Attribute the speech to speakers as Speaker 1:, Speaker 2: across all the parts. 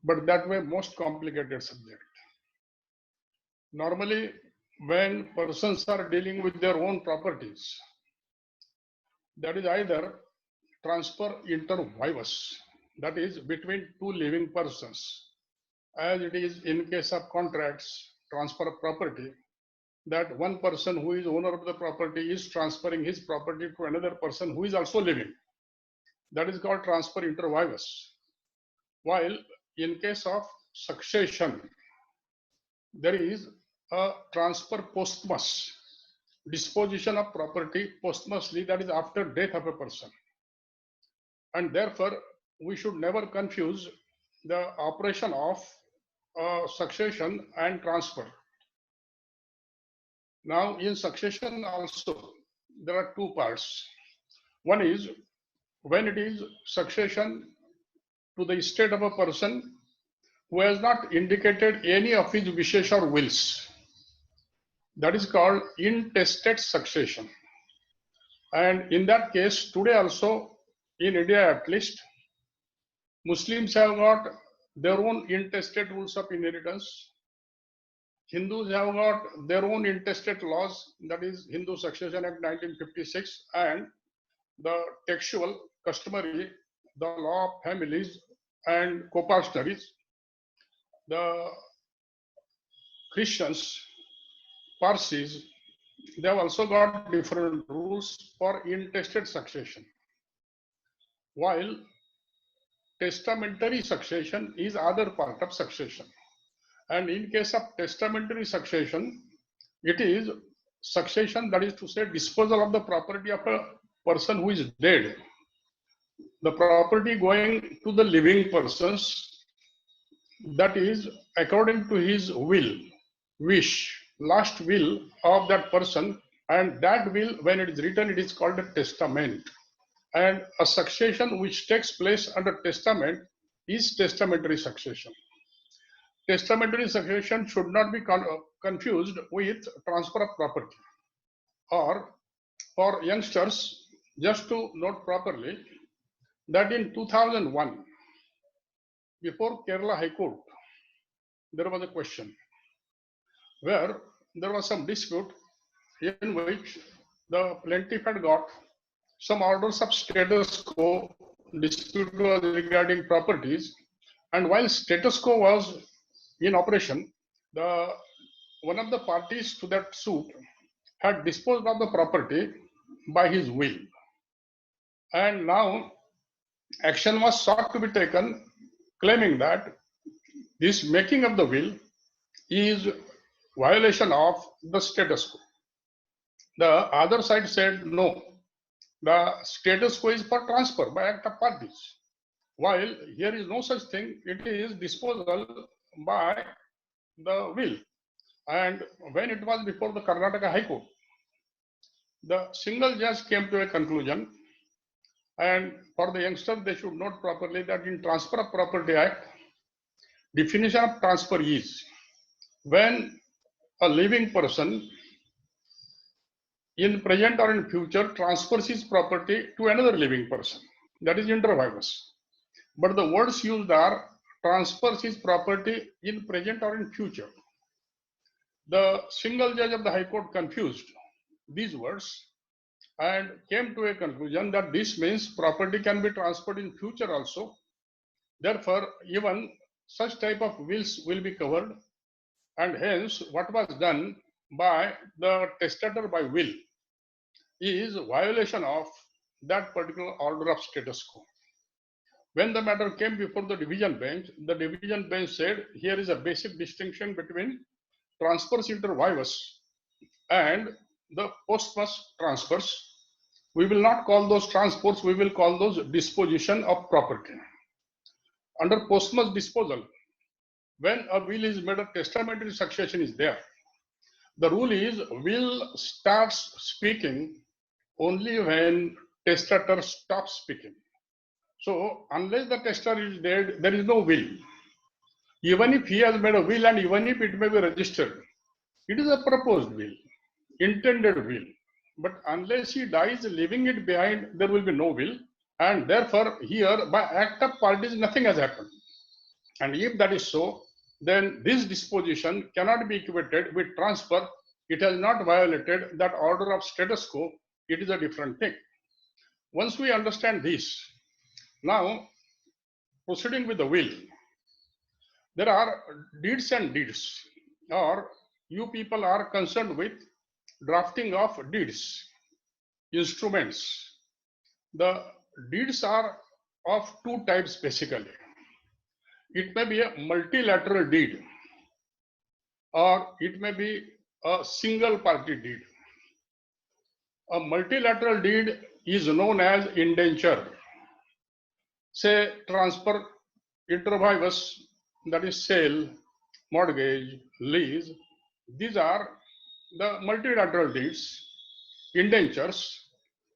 Speaker 1: but that way most complicated subject. Normally, when persons are dealing with their own properties, that is either transfer inter vivos, that is between two living persons, as it is in case of contracts, transfer of property, that one person who is owner of the property is transferring his property to another person who is also living. That is called transfer inter vivos. While in case of succession, there is a transfer posthumous, disposition of property posthumously, that is after death of a person. And therefore, we should never confuse the operation of succession and transfer. Now, in succession also, there are two parts. One is when it is succession to the estate of a person who has not indicated any of his wishes or wills. That is called intestate succession. And in that case, today also, in India at least, Muslims have got their own intestate rules of inheritance. Hindus have got their own intestate laws, that is Hindu Succession Act 1956, and the textual, customary, the law of families and copartneries. The Christians, Parsis, they have also got different rules for intestate succession. While testamentary succession is other part of succession. And in case of testamentary succession, it is succession, that is to say disposal of the property of a person who is dead. The property going to the living persons, that is according to his will, wish, last will of that person, and that will, when it is written, it is called a testament. And a succession which takes place under testament is testamentary succession. Testamentary succession should not be confused with transfer of property. Or for youngsters, just to note properly, that in 2001, before Kerala High Court, there was a question where there was some dispute in which the plaintiff had got some orders of status quo. Dispute was regarding properties, and while status quo was in operation, one of the parties to that suit had disposed of the property by his will, and now action was sought to be taken, claiming that this making of the will is violation of the status quo. The other side said no, the status quo is for transfer by act of parties, while here is no such thing, it is disposal by the will. And when it was before the Karnataka High Court, the single judge came to a conclusion, and for the youngster, they should note properly that in Transfer of Property Act, definition of transfer is when a living person in present or in future transfers his property to another living person, that is inter vivos. But the words used are transfers his property in present or in future. The single judge of the High Court confused these words and came to a conclusion that this means property can be transferred in future also. Therefore, even such type of wills will be covered, and hence what was done by the testator by will is violation of that particular order of status quo. When the matter came before the division bench said here is a basic distinction between transfers inter vivos and the posthumous transfers. We will not call those transfers, we will call those disposition of property. Under posthumous disposal, when a will is made, a testamentary succession is there. The rule is will starts speaking only when testator stops speaking. So unless the testator is dead, there is no will. Even if he has made a will and even if it may be registered, it is a proposed will, intended will. But unless he dies leaving it behind, there will be no will. And therefore here by act of parties, nothing has happened. And if that is so, then this disposition cannot be equated with transfer. It has not violated that order of status quo. It is a different thing. Once we understand this, now proceeding with the will, there are deeds and deeds, or you people are concerned with drafting of deeds, instruments. The deeds are of two types basically. It may be a multilateral deed, or it may be a single party deed. A multilateral deed is known as indenture. Say transfer inter vivos, that is sale, mortgage, lease. These are the multilateral deeds, indentures,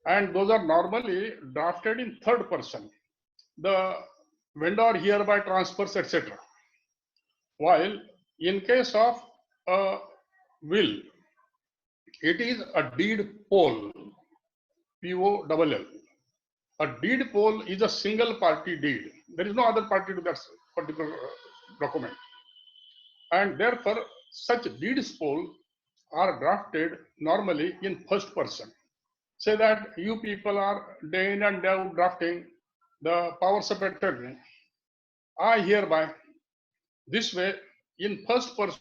Speaker 1: and those are normally drafted in third person. The vendor hereby transfers, etc. While in case of a will, it is a deed poll, POLL. A deed poll is a single party deed. There is no other party to that particular document. And therefore, such deeds poll are drafted normally in first person. Say that you people are day in and day out drafting the powers of attorney. I hereby, this way, in first person,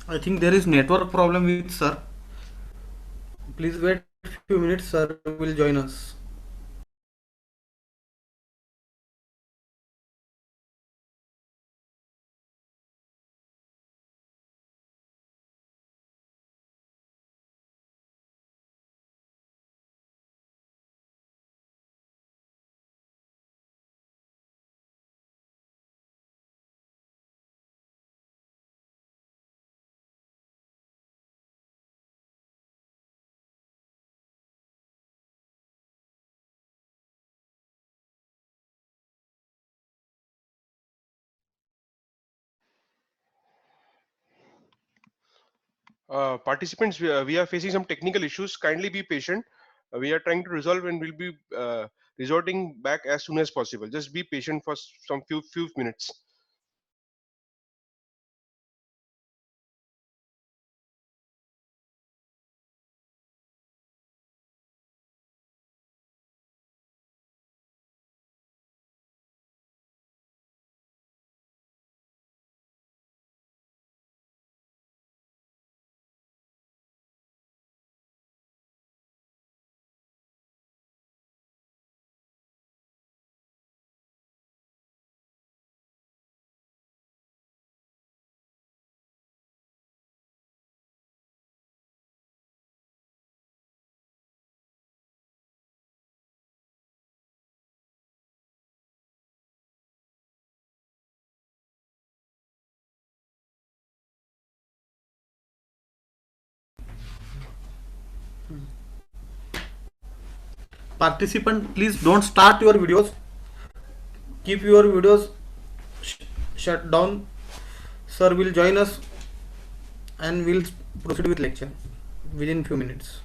Speaker 2: I think there is network problem with sir. Please wait few minutes, sir will join us.
Speaker 3: Participants, we are facing some technical issues. Kindly be patient. We are trying to resolve and we'll be resorting back as soon as possible. Just be patient for some few minutes.
Speaker 2: Participant, please don't start your videos. Keep your videos shut down. Sir will join us and we'll proceed with lecture within few minutes.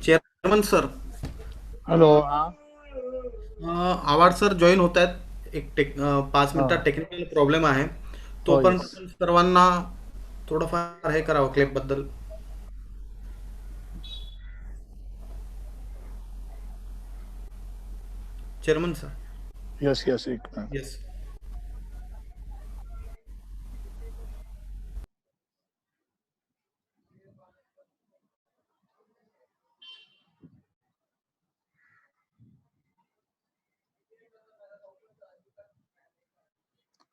Speaker 2: Chairman sir,
Speaker 4: hello. हा.
Speaker 2: आवाज sir join होत आहेत. 5 मिनिटात technical problem आहे. तोपर्यंत
Speaker 4: yes.
Speaker 2: आपण सर्वांना थोडंफार हे करावं क्लेप बद्दल. Chairman sir.
Speaker 4: Yes, yes. एक मिनिट.
Speaker 2: येस.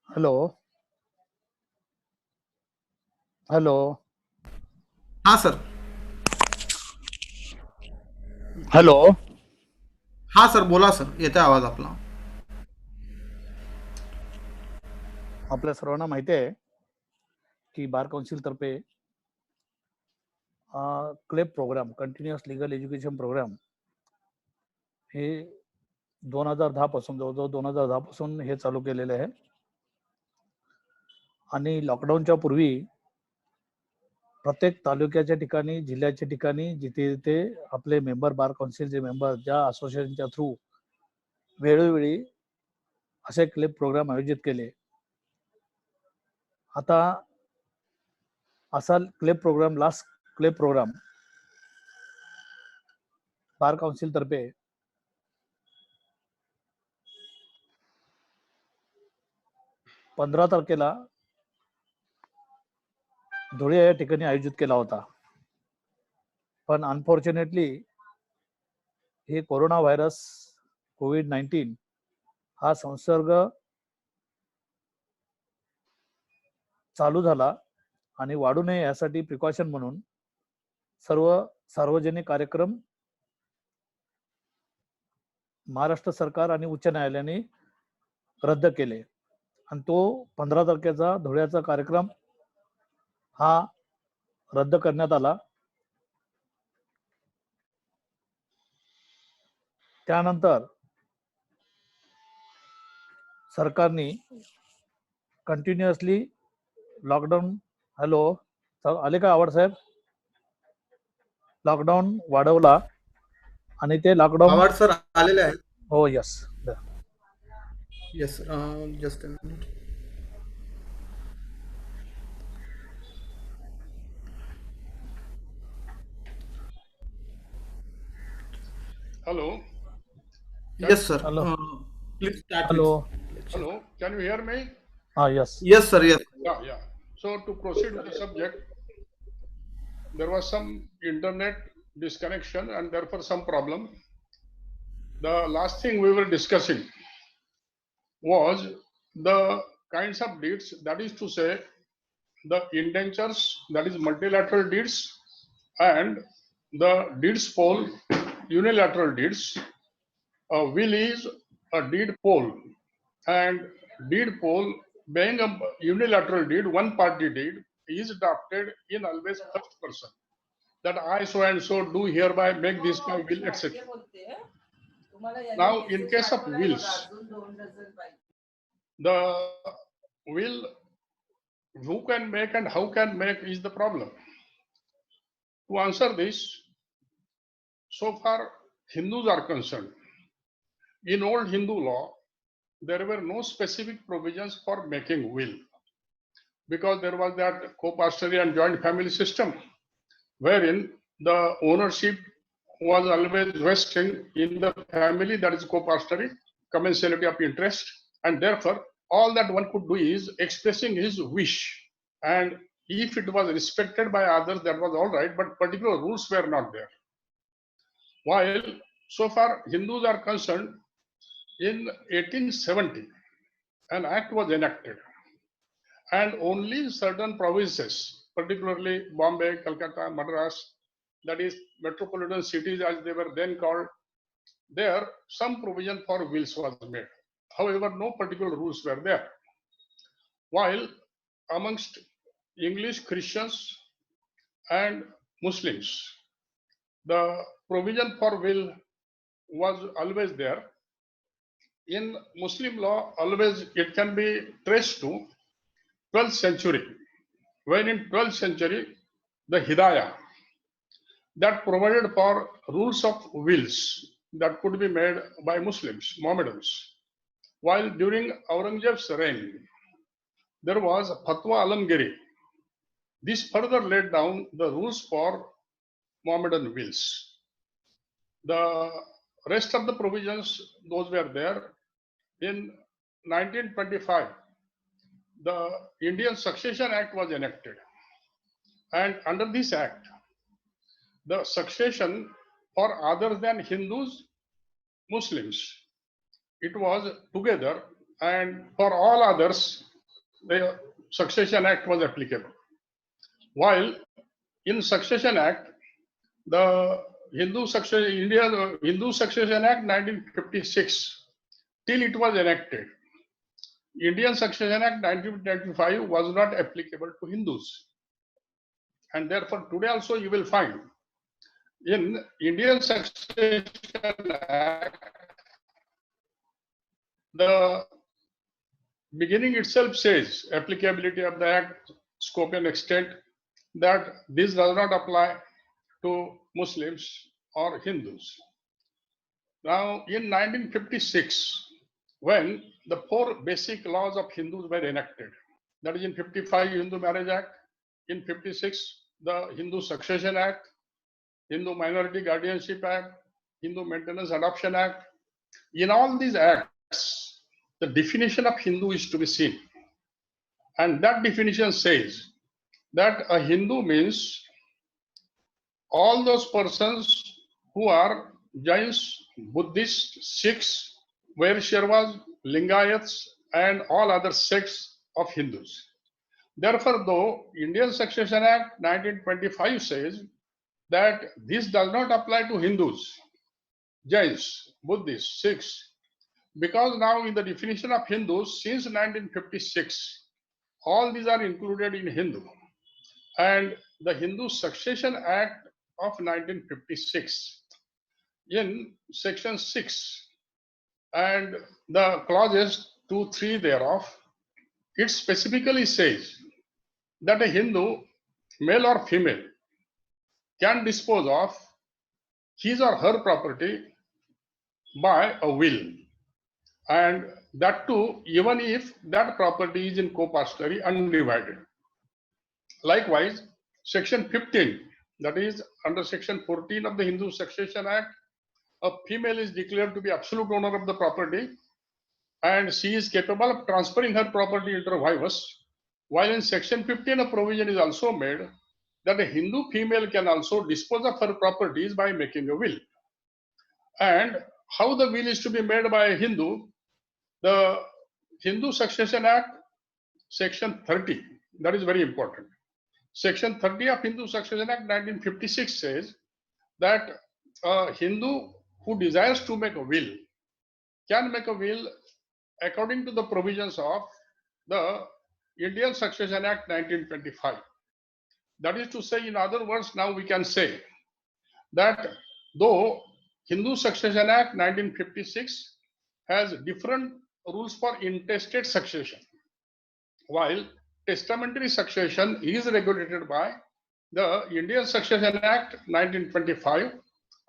Speaker 4: हॅलो. हॅलो.
Speaker 2: हा सर.
Speaker 4: हॅलो.
Speaker 2: हा सर, बोला सर, येते आवाज आपला.
Speaker 4: आपल्या सर्वांना माहिती आहे की बार काउन्सिल तर्फे CLEP programme, continuous legal education programme हे 2010 पासून, जवळजवळ 2010 पासून हे चालू केलेले आहे. आणि लॉकडाऊनच्या पूर्वी प्रत्येक तालुक्याच्या ठिकाणी, जिल्ह्याच्या ठिकाणी, जिथे जिथे आपले मेंबर, बार काउन्सिलचे मेंबर ज्या असोसिएशनच्या थ्रू वेळोवेळी असे क्लेप प्रोग्राम आयोजित केले. आता असा क्लेप प्रोग्राम, लास्ट क्लेप प्रोग्राम बार काउन्सिल तर्फे 15 तारखेला धुळे या ठिकाणी आयोजित केला होता. पण अनफॉर्च्युनेटली हे कोरोना व्हायरस कोविड-19 हा संसर्ग चालू झाला आणि वाढू नये यासाठी प्रिकॉशन म्हणून सर्व सार्वजनिक कार्यक्रम महाराष्ट्र सरकार आणि उच्च न्यायालयाने रद्द केले. आणि तो 15 तारखेचा धुळ्याचा कार्यक्रम हा रद्द करण्यात आला. त्यानंतर सरकारने कंटिन्युअसली लॉकडाऊन, हॅलो आले का आवाज साहेब, लॉकडाऊन वाढवला आणि ते लॉकडाऊन,
Speaker 2: आवाज सर आलेले आहे.
Speaker 4: हो yes.
Speaker 2: Yes, just a minute.
Speaker 1: Hello.
Speaker 2: Yes sir,
Speaker 4: Hello.
Speaker 2: Please start.
Speaker 4: Hello.
Speaker 1: Hello. Can you hear me?
Speaker 4: हा yes.
Speaker 2: Yes sir, yes.
Speaker 1: Yeah, yeah. So to proceed with the subject, there was some internet disconnection and therefore some problem. The last thing we were discussing was the kinds of deeds, that is to say, the indentures, that is multilateral deeds, and the deeds poll, unilateral deeds. A will is a deed poll, and deed poll being a unilateral deed, one party deed, is drafted in always first person. That I so and so do hereby make this my will, etc. Now, in case of wills, the will, who can make and how can make is the problem. To answer this, so far Hindus are concerned, in old Hindu law, there were no specific provisions for making will, because there was that co-pastory and joint family system, wherein the ownership was always vesting in the family, that is co-pastory, commensality of interest, and therefore all that one could do is expressing his wish, and if it was respected by others, that was all right, but particular rules were not there. While so far Hindus are concerned, in 1870, an act was enacted, and only certain provinces, particularly Bombay, Calcutta, Madras, that is metropolitan cities as they were then called, there some provision for wills was made. However, no particular rules were there. While amongst English Christians and Muslims, the provision for will was always there. In Muslim law, always it can be traced to 12th century, when in 12th century, the Hidayah, that provided for rules of wills that could be made by Muslims, Mohammedans. While during Aurangzeb's reign, there was Fatwa Alamgiri. This further laid down the rules for Mohammedan wills. The rest of the provisions, those were there. In 1925, the Indian Succession Act was enacted. And under this act, the succession for other than Hindus, Muslims, it was together, and for all others, the Succession Act was applicable. While in Succession Act, the Hindu Succession Act 1956, till it was enacted, Indian Succession Act 1995 was not applicable to Hindus. And therefore, today also you will find in Indian Succession Act, the beginning itself says applicability of the act, scope and extent, that this does not apply to Muslims or Hindus. Now, in 1956, when the 4 basic laws of Hindus were enacted, that is in 55 Hindu Marriage Act, in 56 the Hindu Succession Act, Hindu Minority Guardianship Act, Hindu Maintenance Adoption Act. In all these acts, the definition of Hindu is to be seen. And that definition says that a Hindu means all those persons who are Jains, Buddhists, Sikhs, Vaishyavas, Lingayats, and all other sects of Hindus. Therefore, though Indian Succession Act 1925 says that this does not apply to Hindus, Jains, Buddhists, Sikhs, because now in the definition of Hindus since 1956, all these are included in Hindu. And the Hindu Succession Act of 1956, in section 6 and the clauses 2, 3 thereof, it specifically says that a Hindu, male or female, can dispose of his or her property by a will, and that too even if that property is in co-pastory undivided. Likewise, section 15, that is under section 14 of the Hindu Succession Act, a female is declared to be absolute owner of the property and she is capable of transferring her property inter vivos, while in section 15 a provision is also made that a Hindu female can also dispose of her properties by making a will. And how the will is to be made by a Hindu, the Hindu Succession Act section 30, that is very important. Section 30 of Hindu Succession Act 1956 says that a Hindu who desires to make a will can make a will according to the provisions of the Indian Succession Act 1925. That is to say, in other words, now we can say that though Hindu Succession Act 1956 has different rules for intestate succession, while testamentary succession is regulated by the Indian Succession Act 1925,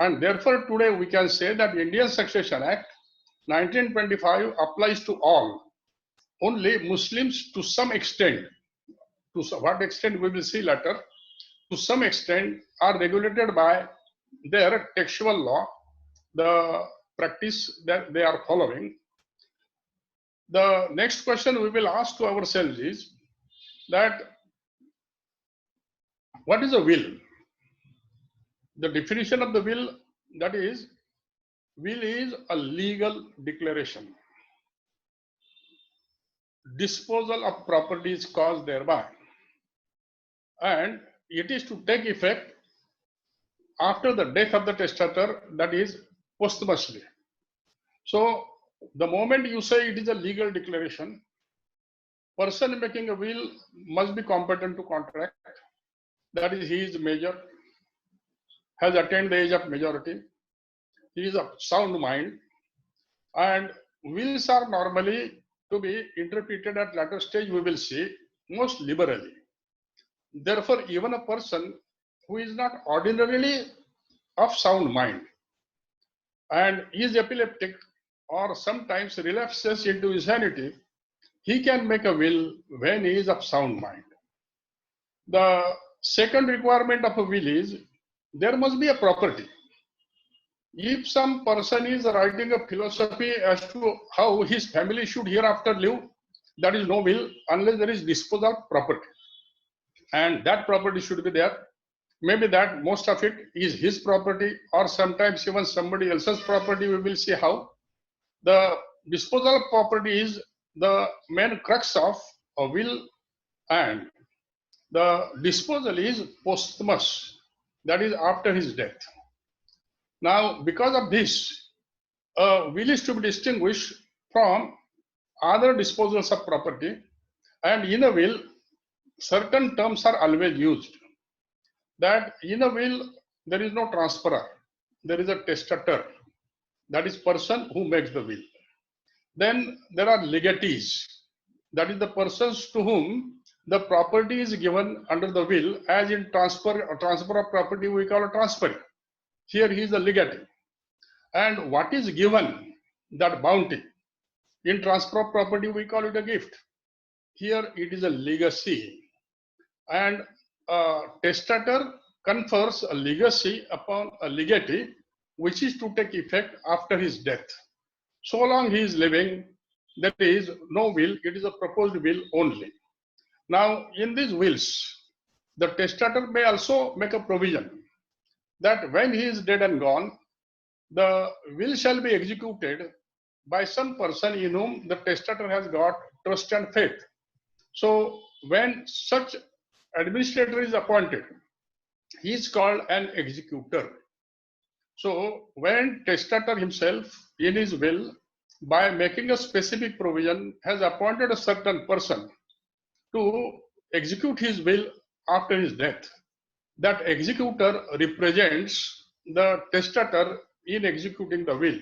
Speaker 1: and therefore today we can say that Indian Succession Act 1925 applies to all. Only Muslims to some extent, to what extent we will see later, to some extent are regulated by their textual law, the practice that they are following. The next question we will ask to ourselves is that what is a will? The definition of the will, that is, will is a legal declaration. Disposal of property is caused thereby, and it is to take effect after the death of the testator, that is posthumously. So the moment you say it is a legal declaration, person making a will must be competent to contract, that is he is major, has attained the age of majority, he is of sound mind, and wills are normally to be interpreted at later stage, we will see, most liberally. Therefore, even a person who is not ordinarily of sound mind and is epileptic or sometimes relapses into insanity, he can make a will when he is of sound mind. The second requirement of a will is there must be a property. If some person is writing a philosophy as to how his family should hereafter live, that is no will unless there is disposal of property. And that property should be there. Maybe that most of it is his property or sometimes even somebody else's property. We will see how. The disposal of property is the main crux of a will, and the disposal is posthumous, that is after his death. Now, because of this, a will is to be distinguished from other disposals of property, and in a will, certain terms are always used. That in a will, there is no transferor, there is a testator, that is person who makes the will. Then there are legatees, that is the persons to whom the property is given under the will, as in transfer of property we call a transferee. Here he is a legatee. And what is given, that bounty, in transfer of property we call it a gift. Here it is a legacy. And a testator confers a legacy upon a legatee, which is to take effect after his death. So long he is living, there is no will, it is a proposed will only. Now, in these wills, the testator may also make a provision that when he is dead and gone, the will shall be executed by some person in whom the testator has got trust and faith. So, when such administrator is appointed, he is called an executor. So, when testator himself in his will, by making a specific provision, has appointed a certain person to execute his will after his death, that executor represents the testator in executing the will.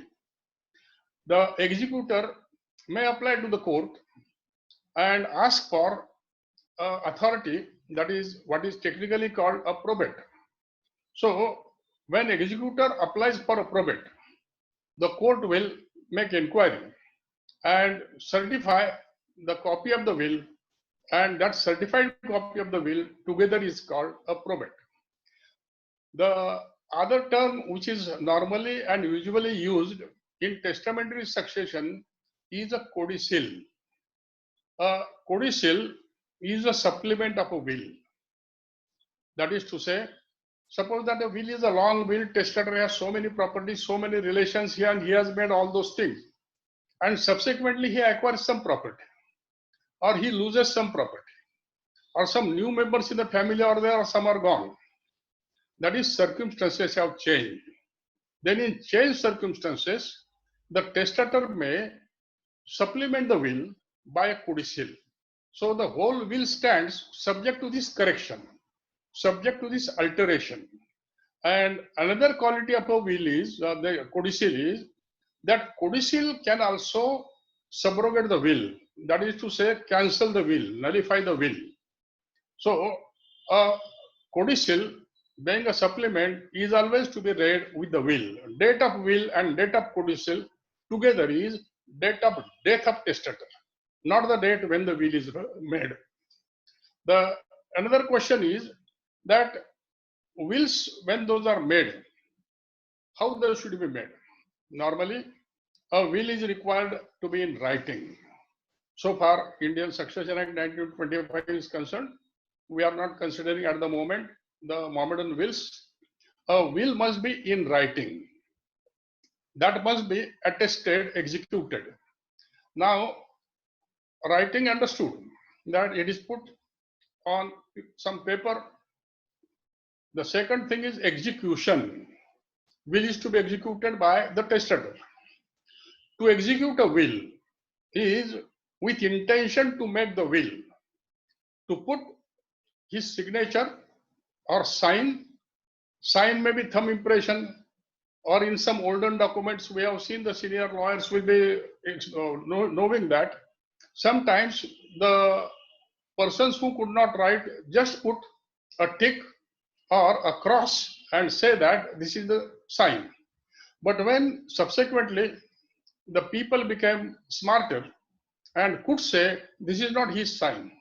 Speaker 1: The executor may apply to the court and ask for authority, that is what is technically called a probate. So, when executor applies for a probate, the court will make inquiry and certify the copy of the will, and that certified copy of the will together is called a probate. The other term which is normally and usually used in testamentary succession is a codicil. A codicil is a supplement of a will. That is to say, suppose that a will is a long will, testator has so many properties, so many relations here, and he has made all those things. And subsequently he acquires some property, or he loses some property, or some new members in the family are there, or some are gone. That is, circumstances have changed. Then in changed circumstances, the testator may supplement the will by a codicil. So the whole will stands subject to this correction, subject to this alteration. And another quality of a will is, the codicil is, that codicil can also subrogate the will. That is to say, cancel the will, nullify the will. So a codicil, being a supplement, is always to be read with the will. Date of will and date of codicil together is date of death of testator, not the date when the will is made. Another question is that wills, when those are made, how they should be made? Normally, a will is required to be in writing. So far, Indian Succession Act 1925 is concerned, we are not considering at the moment the Mohammedan wills. A will must be in writing. That must be attested, executed. Now, writing understood, that it is put on some paper. The second thing is execution. Will is to be executed by the testator. To execute a will is with intention to make the will, to put his signature or sign. Sign may be thumb impression, or in some olden documents we have seen, the senior lawyers will be knowing that sometimes the persons who could not write just put a tick or a cross and say that this is the sign. But when subsequently the people became smarter and could say this is not his sign,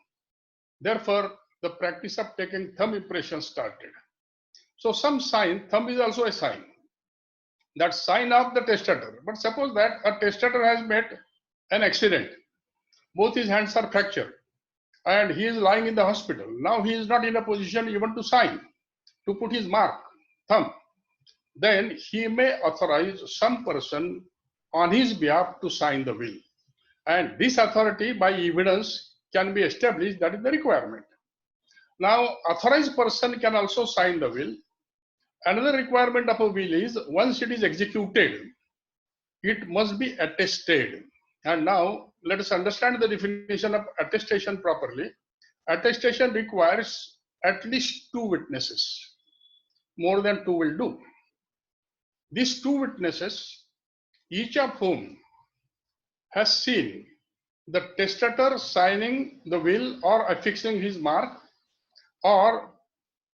Speaker 1: therefore the practice of taking thumb impression started. So some sign, thumb is also a sign, that sign of the testator. But suppose that a testator has met an accident, both his hands are fractured, and he is lying in the hospital. Now he is not in a position even to sign, to put his mark, thumb. Then he may authorize some person on his behalf to sign the will. And this authority by evidence can be established, that is the requirement. Now, authorized person can also sign the will. Another requirement of a will is once it is executed, it must be attested. And now let us understand the definition of attestation properly. Attestation requires at least 2 witnesses. More than 2 will do. These 2 witnesses, each of whom has seen the testator signing the will or affixing his mark, or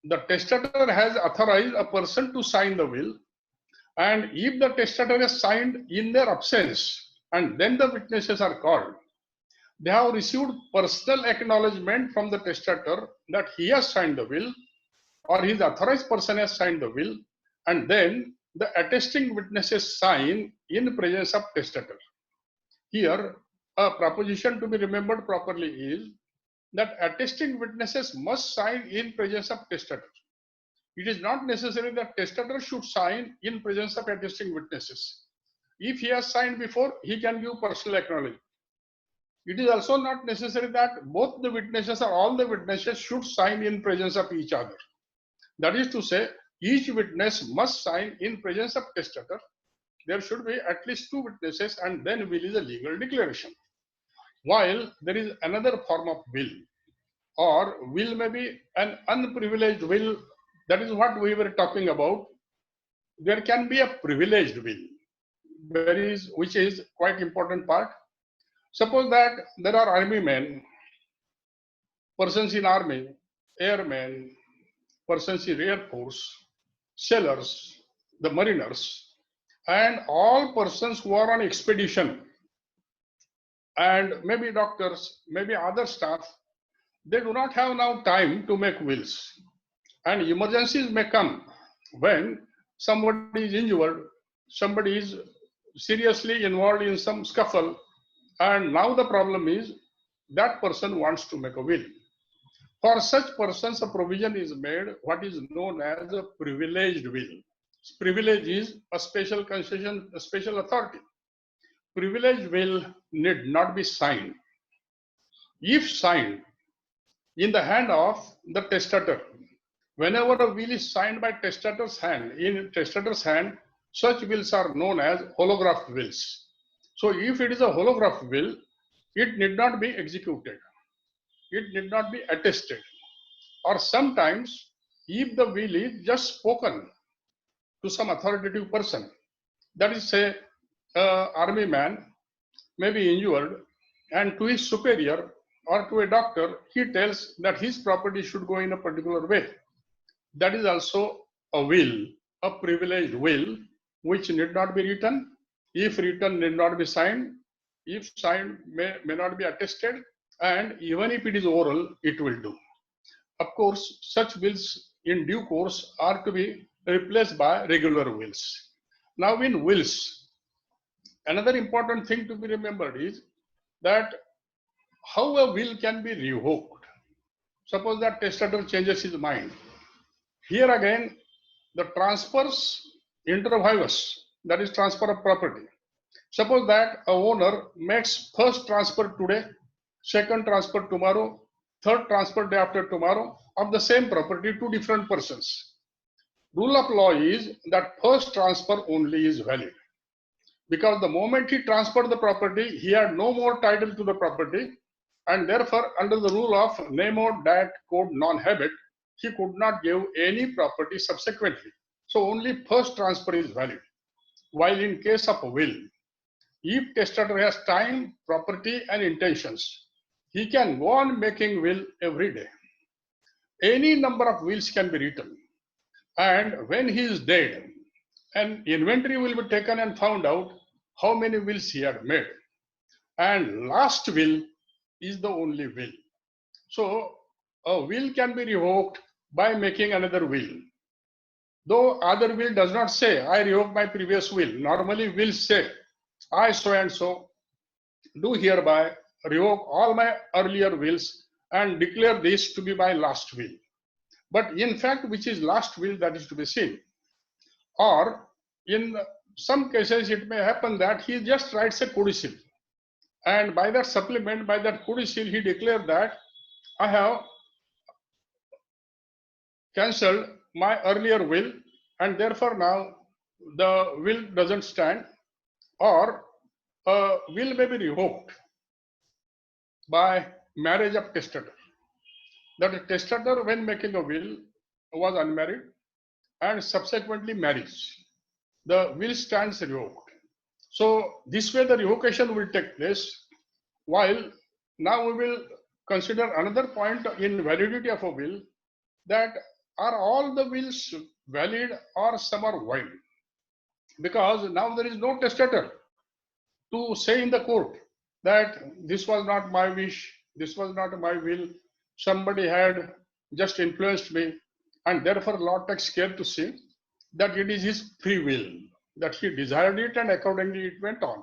Speaker 1: the testator has authorized a person to sign the will, and if the testator has signed in their absence and then the witnesses are called, they have received personal acknowledgement from the testator that he has signed the will or his authorized person has signed the will, and then the attesting witnesses sign in presence of testator. Here, a proposition to be remembered properly is that attesting witnesses must sign in presence of testator. It is not necessary that testator should sign in presence of attesting witnesses. If he has signed before, he can give personal acknowledgement. It is also not necessary that both the witnesses or all the witnesses should sign in presence of each other. That is to say, each witness must sign in presence of testator. There should be at least 2 witnesses, and then will is a legal declaration. While there is another form of will, or will may be an unprivileged will. That is what we were talking about. There can be a privileged will, which is quite important part. Suppose that there are army men, persons in army, airmen, persons in air force, sailors, the mariners, and all persons who are on expedition, and maybe doctors, maybe other staff. They do not have now time to make wills, and emergencies may come when somebody is injured, somebody is seriously involved in some scuffle, and now the problem is that person wants to make a will. For such persons, a provision is made, what is known as a privileged will. Privilege is a special concession, a special authority. Privileged will need not be signed. If signed in the hand of the testator, whenever a will is signed by testator's hand, in testator's hand, such wills are known as holographed wills. So if it is a holographed will, it need not be executed. It need not be attested. Or sometimes, if the will is just spoken to some authoritative person, that is, say, an army man may be injured, and to his superior or to a doctor, he tells that his property should go in a particular way. That is also a will, a privileged will, which need not be written. If written, need not be signed. If signed, may not be attested. And even if it is oral, it will do. Of course, such wills in due course are to be replaced by regular wills. Now in wills, another important thing to be remembered is that how a will can be revoked. Suppose that testator changes his mind. Here again, the transfers inter vivos, that is transfer of property. Suppose that a owner makes first transfer today, second transfer tomorrow, third transfer day after tomorrow of the same property to different persons. Rule of law is that first transfer only is valid, because the moment he transferred the property, he had no more title to the property, and therefore under the rule of Nemo Dat Code non-habet, he could not give any property subsequently. So only first transfer is valid. While in case of a will, if testator has time, property and intentions, he can go on making will every day. Any number of wills can be written. And when he is dead, an inventory will be taken and found out how many wills he had made. And last will is the only will. So a will can be revoked by making another will. Though other will does not say, I revoke my previous will. Normally will say, I so and so do hereby revoke all my earlier wills and declare this to be my last will. But in fact, which is last will, that is to be seen. Or in some cases, it may happen that he just writes a codicil. And by that supplement, by that codicil, he declared that I have cancelled my earlier will, and therefore now the will doesn't stand, or a will may be revoked by marriage of testator. That a testator, when making a will, was unmarried and subsequently marries. The will stands revoked. So this way the revocation will take place, while now we will consider another point in validity of a will, that are all the wills valid or some are void? Because now there is no testator to say in the court that this was not my wish, this was not my will, somebody had just influenced me, and therefore law takes care to see that it is his free will, that he desired it and accordingly it went on.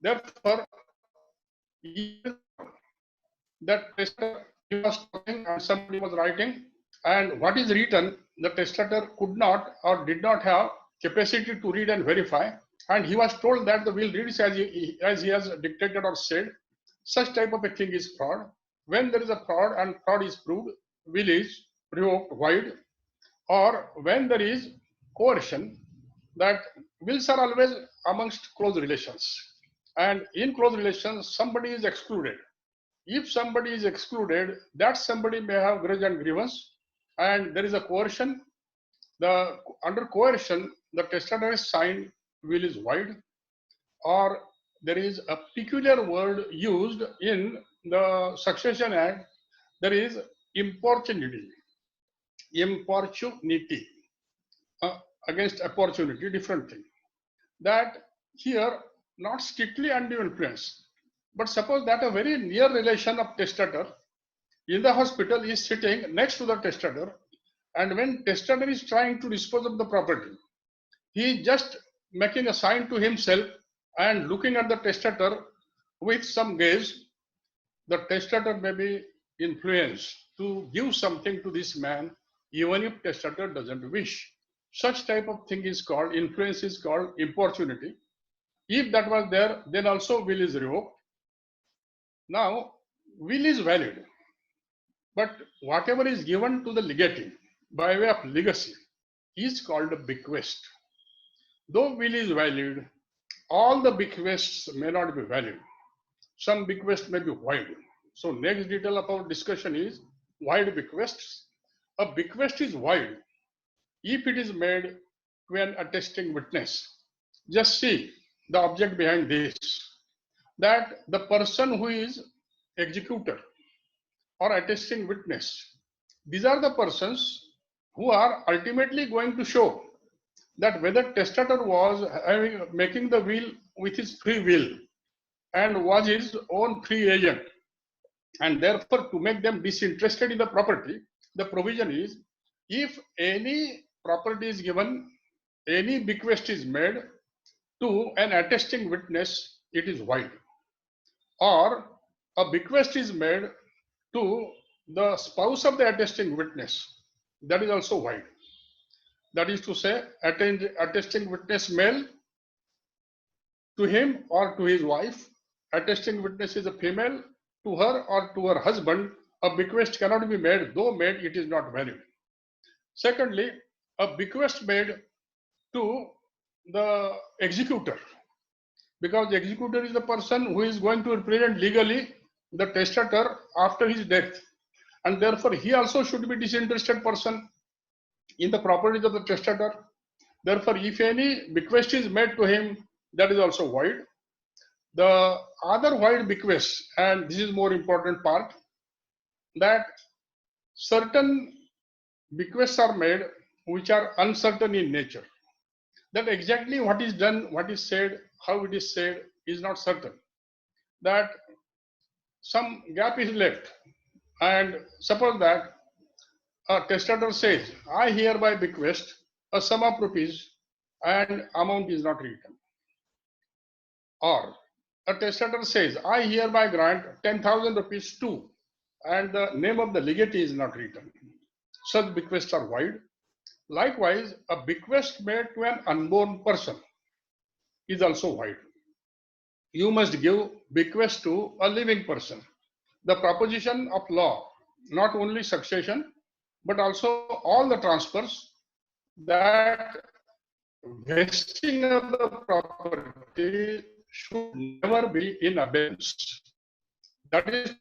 Speaker 1: Therefore, that testator, he was talking and somebody was writing, and what is written, the testator could not or did not have capacity to read and verify, and he was told that the will reads as he has dictated or said. Such type of a thing is fraud. When there is a fraud and fraud is proved, will is revoked, void. Or when there is coercion, that wills are always amongst close relations, and in close relations somebody is excluded. If somebody is excluded, that somebody may have grudge and grievance, and there is a coercion. Under coercion, the testator is signed, will is void. Or there is a peculiar word used in the Succession Act, there is importunity. Importunity against opportunity, different thing. That here, not strictly undue influence, but suppose that a very near relation of testator in the hospital is sitting next to the testator, and when testator is trying to dispose of the property, he is just making a sign to himself and looking at the testator with some gaze. The testator may be influenced to give something to this man, even if testator doesn't wish. Such type of thing is called, influence is called importunity. If that was there, then also will is revoked. Now, will is valid, but whatever is given to the legatee by way of legacy is called a bequest. Though will is valid, all the bequests may not be valid. Some bequests may be void. So next detail of our discussion is void bequests. A bequest is void if it is made to an attesting witness. Just see the object behind this, that the person who is executor or attesting witness, these are the persons who are ultimately going to show that whether testator was making the will with his free will and was his own free agent, and therefore to make them disinterested in the property, the provision is, if any property is given, any bequest is made to an attesting witness, it is void. Or a bequest is made to the spouse of the attesting witness, that is also void. That is to say, attesting witness male to him or to his wife, attesting witness is a female, to her or to her husband, a bequest cannot be made, though made it is not valid. Secondly, a bequest made to the executor, because the executor is the person who is going to represent legally the testator after his death, and therefore he also should be disinterested person in the properties of the testator. Therefore, if any bequest is made to him, that is also void. The other void bequest, and this is more important part, that certain bequests are made which are uncertain in nature. That exactly what is done, what is said, how it is said is not certain. That some gap is left. And suppose that a testator says, I hereby bequest a sum of rupees and amount is not written. Or a testator says, I hereby grant 10,000 rupees to, and the name of the legatee is not written. Such bequests are void. Likewise, a bequest made to an unborn person is also void. You must give bequest to a living person. The proposition of law, not only succession, but also all the transfers, that vesting of the property should never be in abeyance. That is,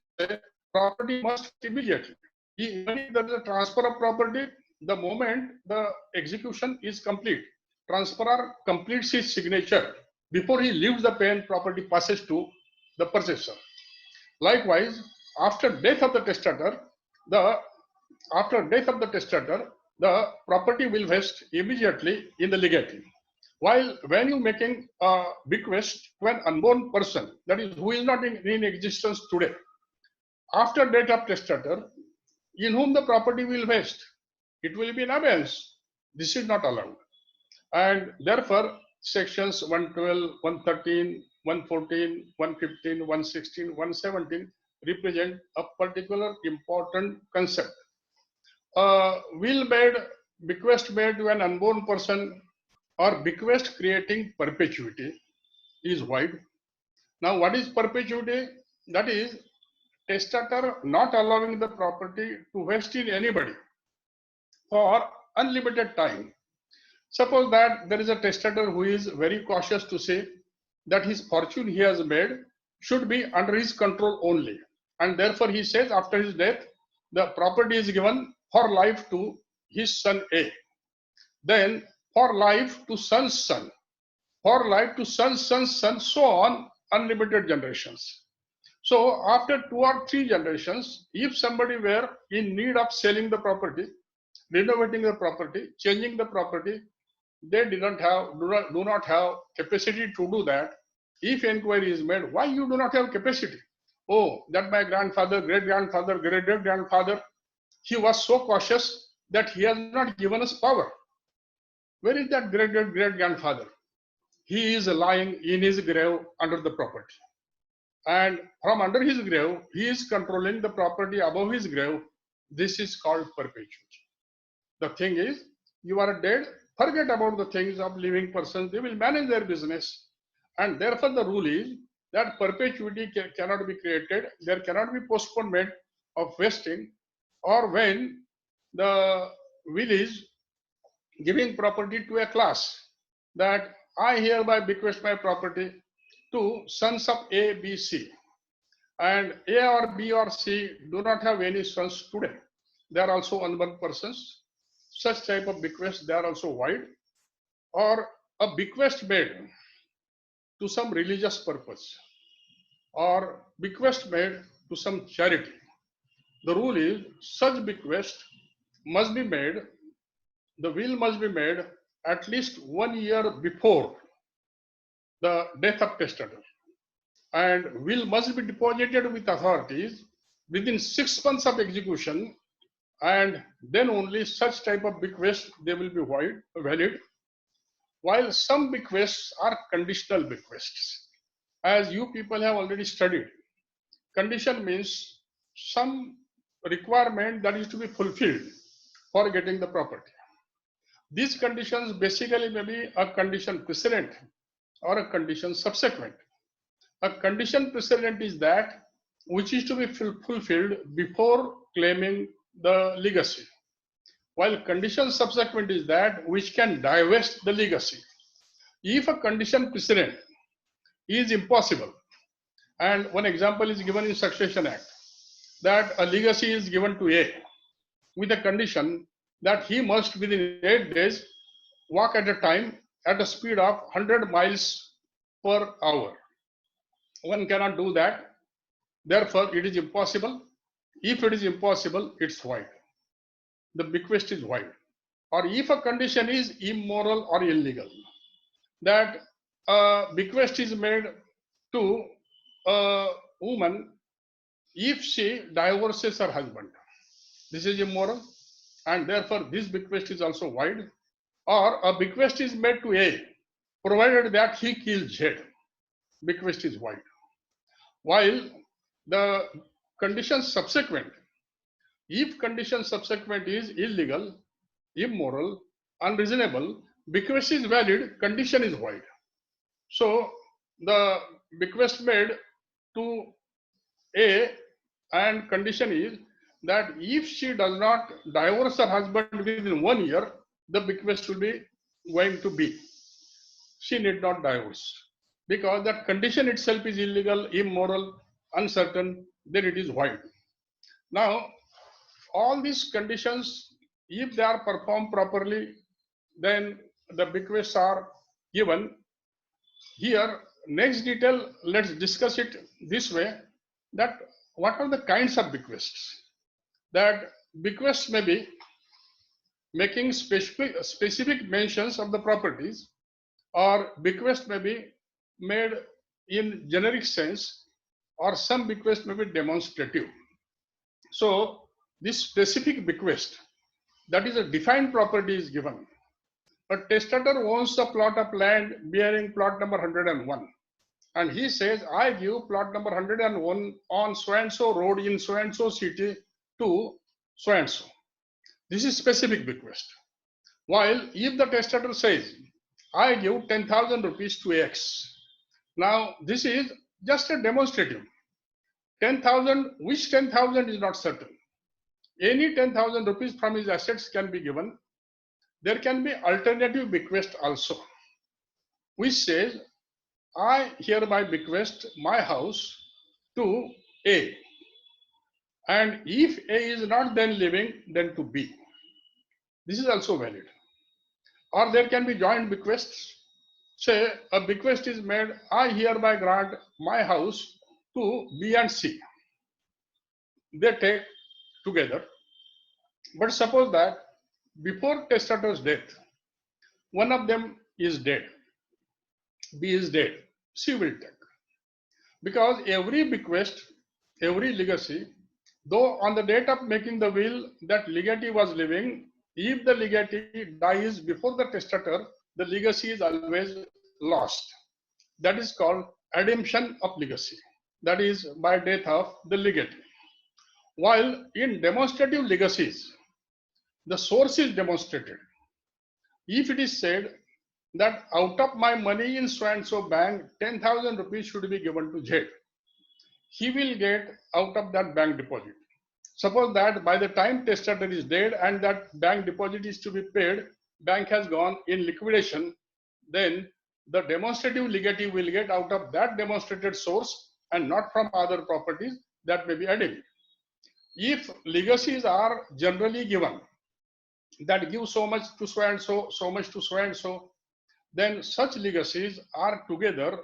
Speaker 1: property must immediately. Even if there is a transfer of property, the moment the execution is complete, transferor completes his signature. Before he leaves the pen, property passes to the purchaser. Likewise, after death of the testator, the property will vest immediately in the legatee. While when you making a bequest to an unborn person, that is who is not in existence today, after death of testator, in whom the property will vest, it will be in abeyance. This is not allowed. And therefore, sections 112, 113, 114, 115, 116, 117 represent a particular important concept. Will made, bequest made to an unborn person or bequest creating perpetuity is void. Now, what is perpetuity? That is testator not allowing the property to vest in anybody for unlimited time. Suppose that there is a testator who is very cautious to say that his fortune he has made should be under his control only. And therefore he says after his death, the property is given for life to his son A. Then for life to son's son, for life to son's son's son, so on, unlimited generations. So after 2 or 3 generations, if somebody were in need of selling the property, renovating the property, changing the property, they do not have capacity to do that. If inquiry is made, why you do not have capacity? Oh, that my grandfather, great-grandfather, great-great-grandfather, he was so cautious that he has not given us power. Where is that great-great-great-grandfather? He is lying in his grave under the property. And from under his grave, he is controlling the property above his grave. This is called perpetuity. The thing is, you are dead, forget about the things of living persons, they will manage their business. And therefore the rule is that perpetuity cannot be created, there cannot be postponement of vesting, or when the will is giving property to a class, that I hereby bequest my property to sons of A, B, C. And A or B or C do not have any sons today. They are also unborn persons. Such type of bequest, they are also void. Or a bequest made to some religious purpose, or bequest made to some charity. The rule is such bequest must be made, the will must be made at least 1 year before the death of testator. And will must be deposited with authorities within 6 months of execution, and then only such type of bequest they will be valid. While some bequests are conditional bequests, as you people have already studied. Condition means some requirement that is to be fulfilled for getting the property. These conditions basically may be a condition precedent or a condition subsequent. A condition precedent is that which is to be fulfilled before claiming the legacy, while condition subsequent is that which can divest the legacy. If a condition precedent is impossible, and one example is given in Succession Act, that a legacy is given to A with a condition that he must within 8 days walk at a time at a speed of 100 miles per hour. One cannot do that. Therefore, it is impossible. If it is impossible, it's void. the bequest is void. Or if a condition is immoral or illegal, that a bequest is made to a woman if she divorces her husband. This is immoral, and therefore this bequest is also void. Or a bequest is made to A, provided that he kills Z. Bequest is void. While the condition subsequent, if condition subsequent is illegal, immoral, unreasonable, bequest is valid, condition is void. So the bequest made to A and condition is that if she does not divorce her husband within 1 year, the bequest will be going to B. She need not divorce because that condition itself is illegal, immoral, uncertain, then it is void. Now, all these conditions, if they are performed properly, then the bequests are given. Here, next detail, let's discuss it this way, that what are the kinds of bequests? That bequests may be making specific mentions of the properties, or bequest may be made in generic sense, or some bequest may be demonstrative. So this specific bequest, that is a defined property, is given. A testator owns a plot of land bearing plot number 101, and he says, I give plot number 101 on so and so road in so and so city to so and so. This is specific bequest. While if the testator says, I give 10,000 rupees to X. Now this is just a demonstrative. 10,000, which 10,000 is not certain. Any 10,000 rupees from his assets can be given. There can be alternative bequest also, which says, I hereby bequest my house to A. And if A is not then living, then to B. This is also valid. Or there can be joint bequests. Say a bequest is made, I hereby grant my house to B and C. They take together. But suppose that before testator's death, one of them is dead. B is dead. C will take. Because every bequest, every legacy, though on the date of making the will that legatee was living, if the legatee dies before the testator, the legacy is always lost. That is called ademption of legacy. That is by death of the legatee. While in demonstrative legacies, the source is demonstrated. If it is said that out of my money in so and so bank, 10,000 rupees should be given to Z, he will get out of that bank deposit. Suppose that by the time testator is dead and that bank deposit is to be paid, bank has gone in liquidation, then the demonstrative legatee will get out of that demonstrated source and not from other properties that may be added. If legacies are generally given, that give so much to so and so, so much to so and so, then such legacies are together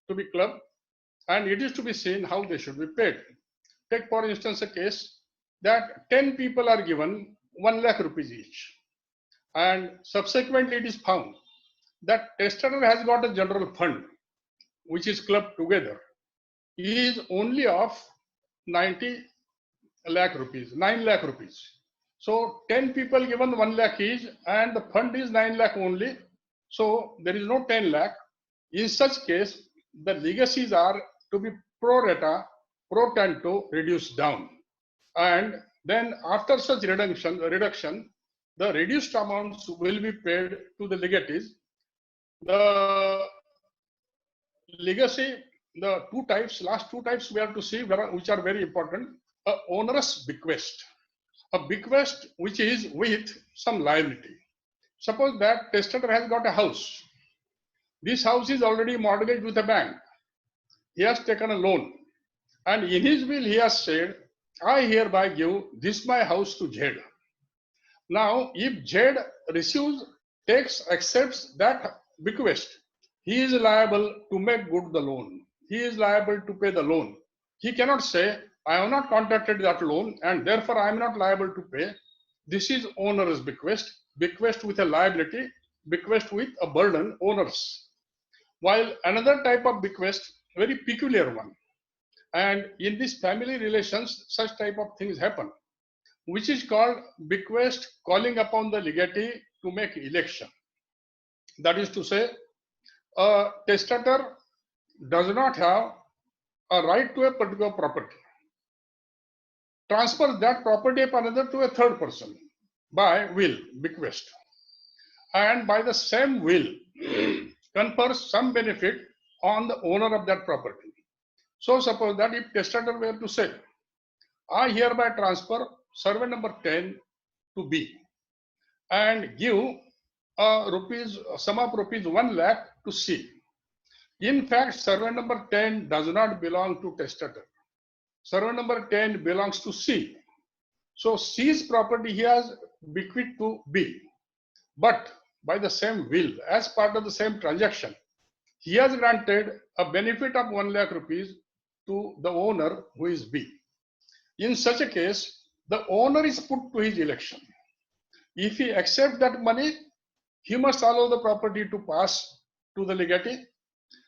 Speaker 1: to be clubbed, and it is to be seen how they should be paid. Take for instance a case that 10 people are given 1 lakh rupees each, and subsequently it is found that testator has got a general fund which is clubbed together, is only of 90 lakh rupees, 9 lakh rupees. So 10 people given 1 lakh each and the fund is 9 lakh only. So there is no 10 lakh. In such case, the legacies are to be pro rata, pro tanto reduced down. And then after such reduction, the reduced amounts will be paid to the legatees. The legacy, the two types, last two types we have to see which are very important. A onerous bequest. A bequest which is with some liability. Suppose that testator has got a house. This house is already mortgaged with a bank. He has taken a loan. And in his will he has said, I hereby give this my house to Z. Now, if Z receives, takes, accepts that bequest, he is liable to make good the loan. He is liable to pay the loan. He cannot say, I have not contracted that loan and therefore I am not liable to pay. This is owner's bequest, bequest with a liability, bequest with a burden, owners. While another type of bequest, very peculiar one. And in these family relations, such type of things happen, which is called bequest calling upon the legatee to make election. That is to say, a testator does not have a right to a particular property, transfers that property of another to a third person by will, bequest, and by the same will confers some benefit on the owner of that property. So suppose that if testator were to say, I hereby transfer servant number 10 to B and give a sum of rupees 1 lakh to C. In fact, servant number 10 does not belong to testator. Servant number 10 belongs to C. So C's property he has bequeathed to B. But by the same will, as part of the same transaction, he has granted a benefit of 1 lakh rupees to the owner, who is B. In such a case, the owner is put to his election. If he accepts that money, he must allow the property to pass to the legatee.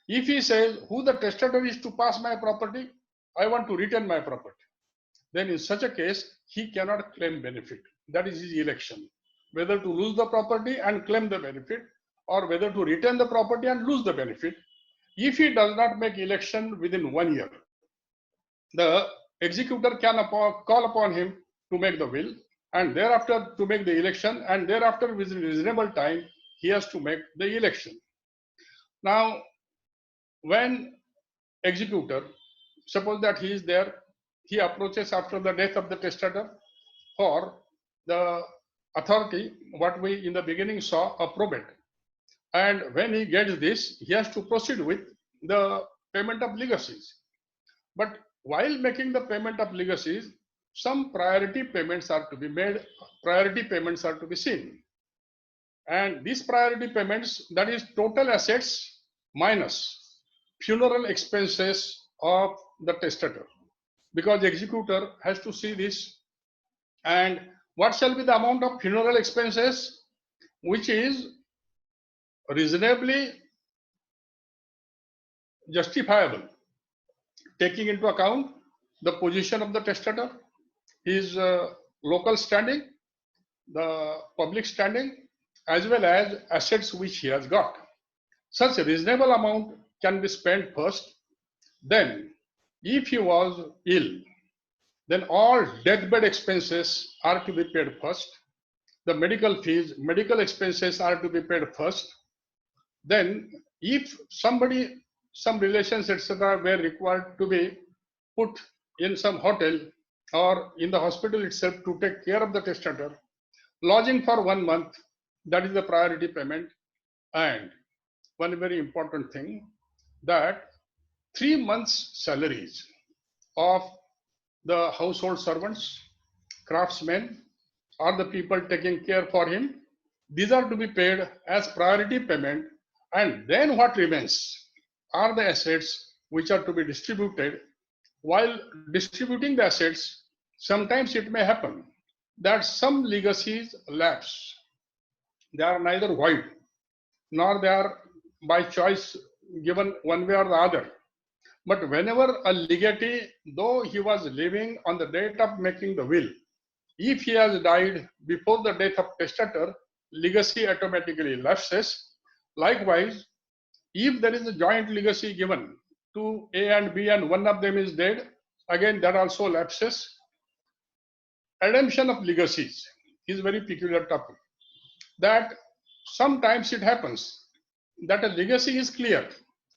Speaker 1: If he says, who the testator is to pass my property, I want to retain my property, then in such a case, he cannot claim benefit. That is his election. Whether to lose the property and claim the benefit, or whether to retain the property and lose the benefit. If he does not make election within 1 year, the executor can call upon him to make the will, and thereafter to make the election, and thereafter within reasonable time, he has to make the election. Now, when executor, suppose that he is there, he approaches after the death of the testator for the authority, what we in the beginning saw, a probate. And when he gets this, he has to proceed with the payment of legacies. But while making the payment of legacies, some priority payments are to be made, priority payments are to be seen. And these priority payments, that is total assets minus funeral expenses of the testator, because the executor has to see this. And what shall be the amount of funeral expenses which is reasonably justifiable, taking into account the position of the testator, his local standing, the public standing, as well as assets which he has got. Such a reasonable amount can be spent first. Then, if he was ill, then all deathbed expenses are to be paid first. The medical fees, medical expenses are to be paid first. Then, if somebody, some relations, etc., were required to be put in some hotel or in the hospital itself to take care of the testator, lodging for 1 month, that is the priority payment. And one very important thing, that 3 months' salaries of the household servants, craftsmen, or the people taking care for him, these are to be paid as priority payment. And then what remains are the assets which are to be distributed. While distributing the assets, sometimes it may happen that some legacies lapse. They are neither void nor they are by choice given one way or the other. But whenever a legatee, though he was living on the date of making the will, if he has died before the death of testator, legacy automatically lapses. Likewise, if there is a joint legacy given to A and B and one of them is dead, again that also lapses. Redemption of legacies is a very peculiar topic. That sometimes it happens that a legacy is clear,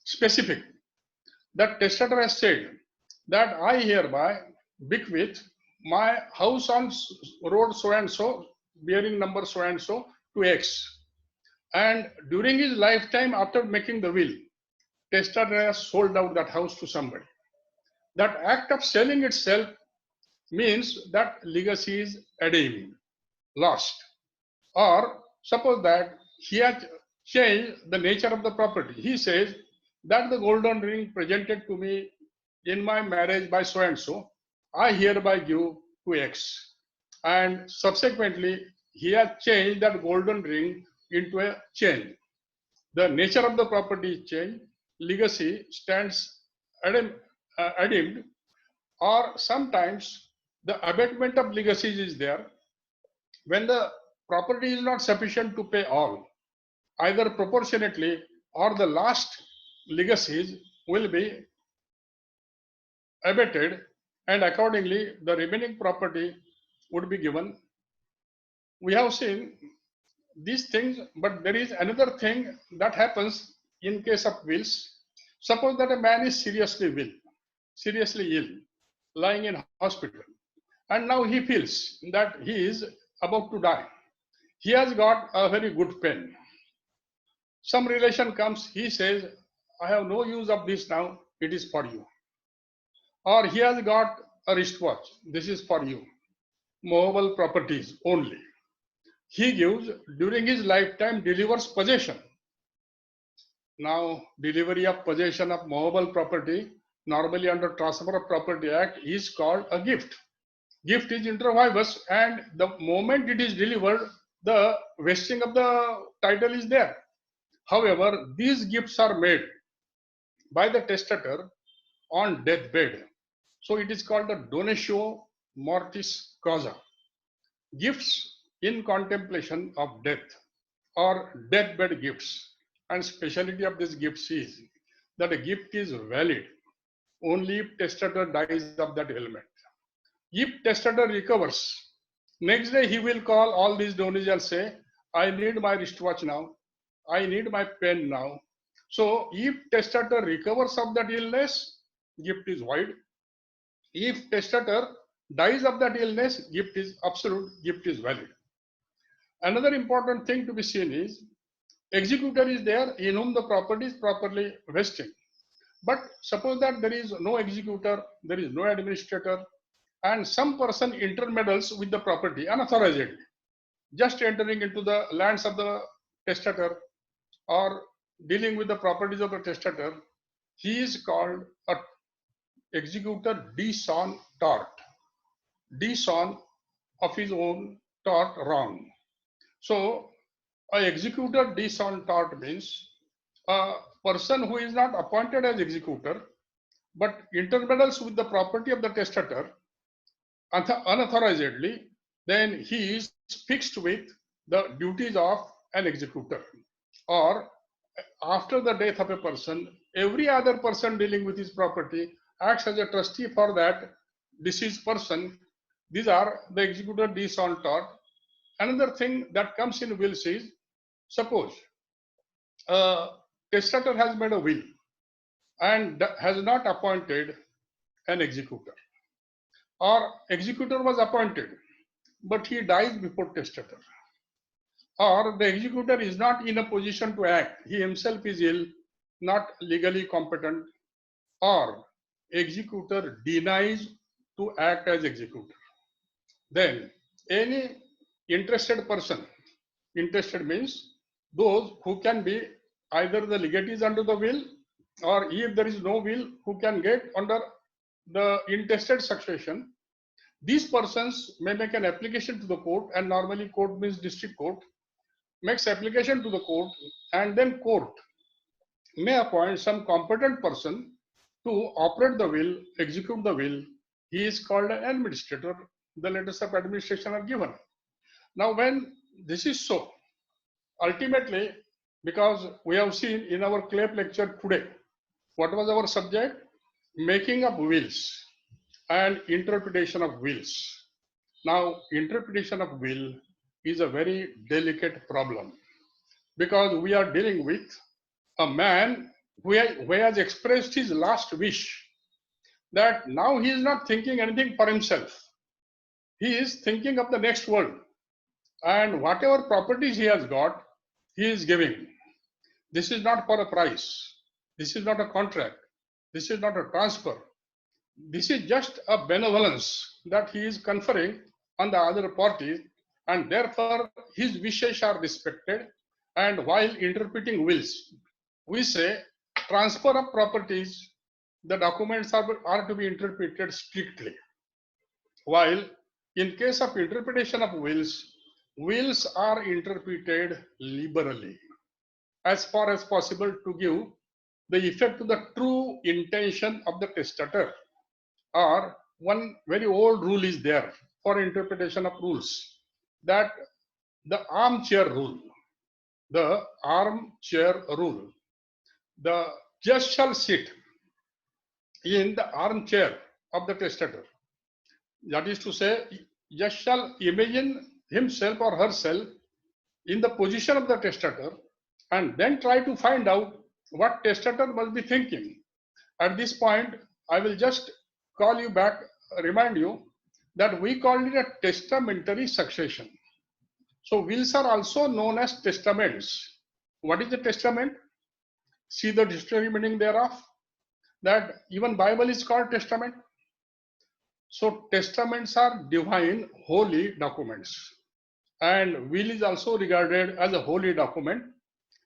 Speaker 1: specific. That testator has said that I hereby bequeath my house on road so and so, bearing number so and so, to X. And during his lifetime, after making the will, testator has sold out that house to somebody. That act of selling itself means that legacy is redeemed, lost. Or suppose that he has changed the nature of the property. He says that the golden ring presented to me in my marriage by so and so, I hereby give to X. and subsequently he has changed that golden ring into a chain. The nature of the property is changed, legacy stands adimmed, or sometimes the abatement of legacies is there when the property is not sufficient to pay all, either proportionately or the last legacies will be abated, and accordingly the remaining property would be given. We have seen these things, but there is another thing that happens in case of wills. Suppose that a man is seriously ill, lying in hospital, and now he feels that he is about to die. He has got a very good pen. Some relation comes, he says, I have no use of this now, it is for you. Or he has got a wristwatch, this is for you. Movable properties only. He gives, during his lifetime, delivers possession. Now, delivery of possession of movable property, normally under Transfer of Property Act, is called a gift. Gift is inter vivos, and the moment it is delivered, the vesting of the title is there. However, these gifts are made by the testator on deathbed. So it is called the donatio mortis causa. Gifts in contemplation of death or deathbed gifts. And speciality of this gifts is that a gift is valid only if testator dies of that ailment. If testator recovers, next day he will call all these donors and say, I need my wristwatch now, I need my pen now. So if testator recovers of that illness, gift is void. If testator dies of that illness, gift is absolute, gift is valid. Another important thing to be seen is executor is there in whom the property is properly vested. But suppose that there is no executor, there is no administrator, and some person intermeddles with the property unauthorizedly, just entering into the lands of the testator or dealing with the properties of the testator, he is called a executor dison tort. Dison of his own tort wrong. So, a executor dison tort means a person who is not appointed as executor but intermeddles with the property of the testator unauthorizedly, then he is fixed with the duties of an executor. Or after the death of a person, every other person dealing with his property acts as a trustee for that deceased person. These are the executor dison tort. Another thing that comes in wills is, suppose a testator has made a will and has not appointed an executor, or executor was appointed but he dies before testator, or the executor is not in a position to act, he himself is ill, not legally competent, or executor denies to act as executor, then any interested person, interested means those who can be either the legatees under the will, or if there is no will, who can get under the intestate succession, these persons may make an application to the court, and normally court means district court, makes application to the court, and then court may appoint some competent person to operate the will, execute the will. He is called an administrator. The letters of administration are given. Now, when this is so, ultimately, because we have seen in our CLEP lecture today, what was our subject? Making of wills and interpretation of wills. Now, interpretation of will is a very delicate problem because we are dealing with a man who has expressed his last wish that now he is not thinking anything for himself. He is thinking of the next world, and whatever properties he has got, he is giving. This is not for a price. This is not a contract. This is not a transfer. This is just a benevolence that he is conferring on the other parties, and therefore his wishes are respected. And while interpreting wills, we say transfer of properties, the documents are to be interpreted strictly. While in case of interpretation of wills, wills are interpreted liberally as far as possible to give the effect to the true intention of the testator. Or one very old rule is there for interpretation of rules, that the armchair rule. The armchair rule. The judge shall sit in the armchair of the testator. That is to say, judge shall imagine himself or herself in the position of the testator and then try to find out what testator must be thinking. At this point, I will just call you back, remind you that we call it a testamentary succession. So wills are also known as testaments. What is a testament? See the dictionary meaning thereof, that even Bible is called testament. So testaments are divine, holy documents. And will is also regarded as a holy document.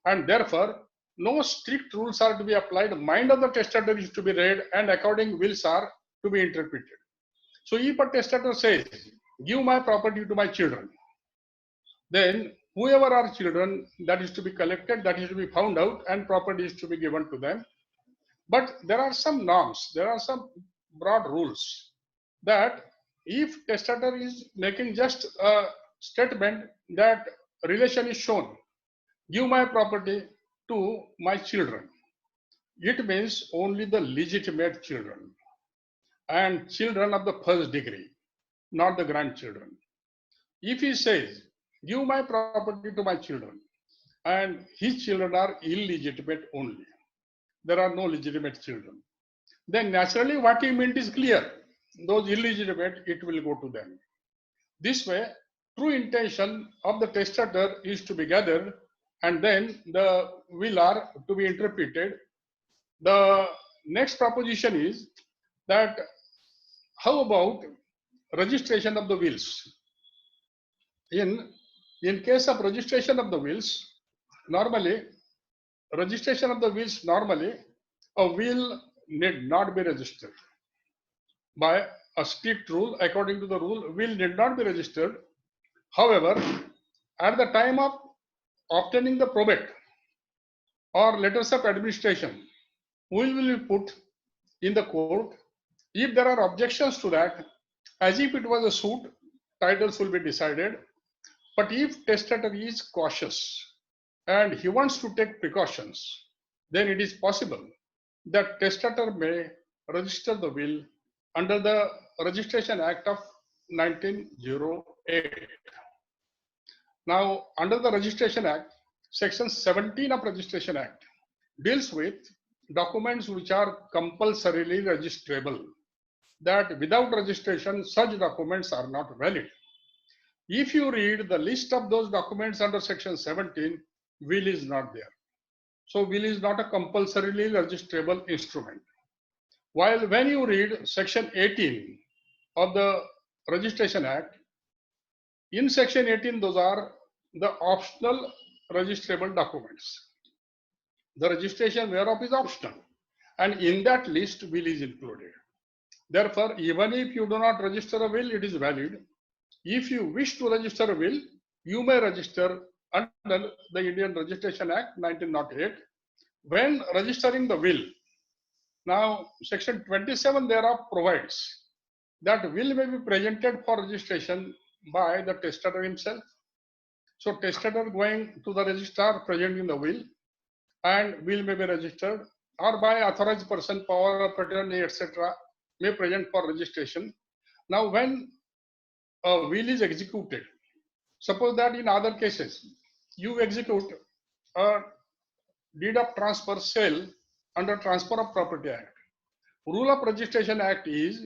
Speaker 1: And therefore, no strict rules are to be applied. The mind of the testator is to be read and according wills are to be interpreted. So if a testator says, give my property to my children, then whoever are children, that is to be collected, that is to be found out, and property is to be given to them. But there are some norms, there are some broad rules that if testator is making just a statement that relation is shown, give my property to my children, it means only the legitimate children and children of the first degree, not the grandchildren. If he says, give my property to my children, and his children are illegitimate only, there are no legitimate children, then naturally what he meant is clear. Those illegitimate, it will go to them. This way, true intention of the testator is to be gathered, and then the will are to be interpreted. The next proposition is that how about registration of the wills? In case of registration of the wills, normally, registration of the wills, normally, a will need not be registered. By a strict rule, according to the rule, will need not be registered. However, at the time of obtaining the probate or letters of administration, will be put in the court. If there are objections to that, as if it was a suit, titles will be decided. But if testator is cautious and he wants to take precautions, then it is possible that testator may register the will under the Registration Act of 1908. Now, under the Registration Act, Section 17 of Registration Act deals with documents which are compulsorily registrable, that without registration, such documents are not valid. If you read the list of those documents under Section 17, will is not there. So will is not a compulsorily registrable instrument. While when you read Section 18 of the Registration Act, in Section 18, those are the optional registrable documents. The registration whereof is optional, and in that list, will is included. Therefore, even if you do not register a will, it is valid. If you wish to register a will, you may register under the Indian Registration Act 1908. When registering the will, now Section 27 thereof provides that will may be presented for registration by the testator himself. So testator going to the registrar presenting the will, and will may be registered, or by authorized person, power of attorney, etc. may present for registration. Now when a will is executed, suppose that in other cases, you execute a deed of transfer sale under Transfer of Property Act. Rule of Registration Act is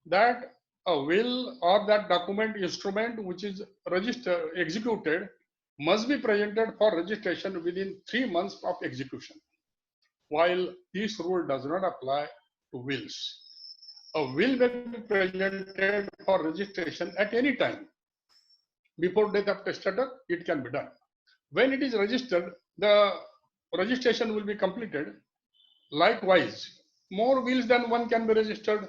Speaker 1: that a will or that document instrument which is registered, executed, must be presented for registration within 3 months of execution, while this rule does not apply to wills. A will may be presented for registration at any time. Before death of testator, it can be done. When it is registered, the registration will be completed. Likewise, more wills than one can be registered.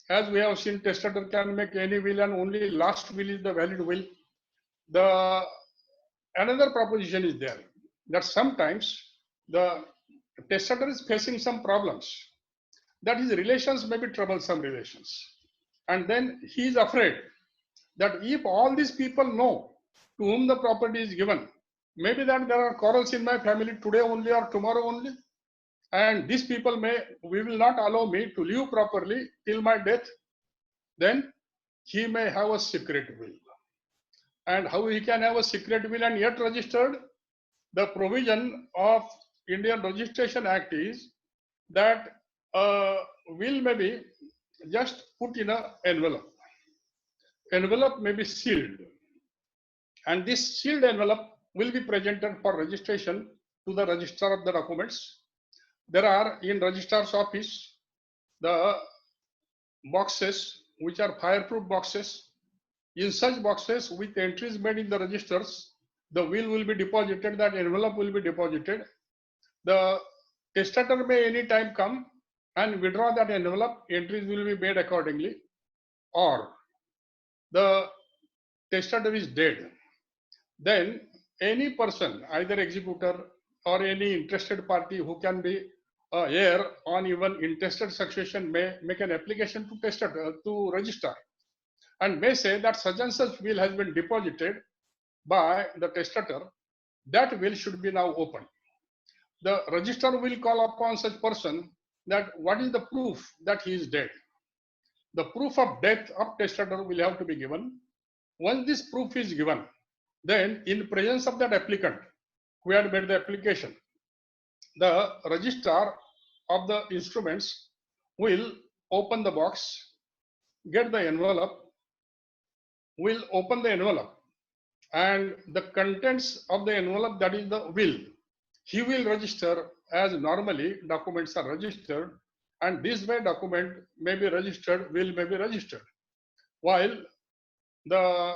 Speaker 1: as we have seen, testator can make any will and only last will is the valid will. The another proposition is there that sometimes the testator is facing some problems, that his relations may be troublesome relations. And then he is afraid that if all these people know to whom the property is given, maybe that there are quarrels in my family today only or tomorrow only. And these people we will not allow me to live properly till my death. Then he may have a secret will. And how he can have a secret will and yet registered? The provision of Indian Registration Act is that will may be just put in an envelope. Envelope may be sealed. And this sealed envelope will be presented for registration to the registrar of the documents. There are in registrar's office the boxes which are fireproof boxes. In such boxes with entries made in the registers, the will be deposited, that envelope will be deposited. The testator may any time come and withdraw that envelope, entries will be made accordingly. Or the testator is dead, then any person, either executor or any interested party who can be heir on even intestate succession may make an application to testator, to registrar, and may say that such and such will has been deposited by the testator. That will should be now opened. The registrar will call upon such person that what is the proof that he is dead. The proof of death of testator will have to be given. Once this proof is given, then in presence of that applicant who had made the application, the registrar of the instruments will open the box, get the envelope, will open the envelope, and the contents of the envelope, that is the will, he will register as normally documents are registered, and this way document may be registered, will may be registered. While the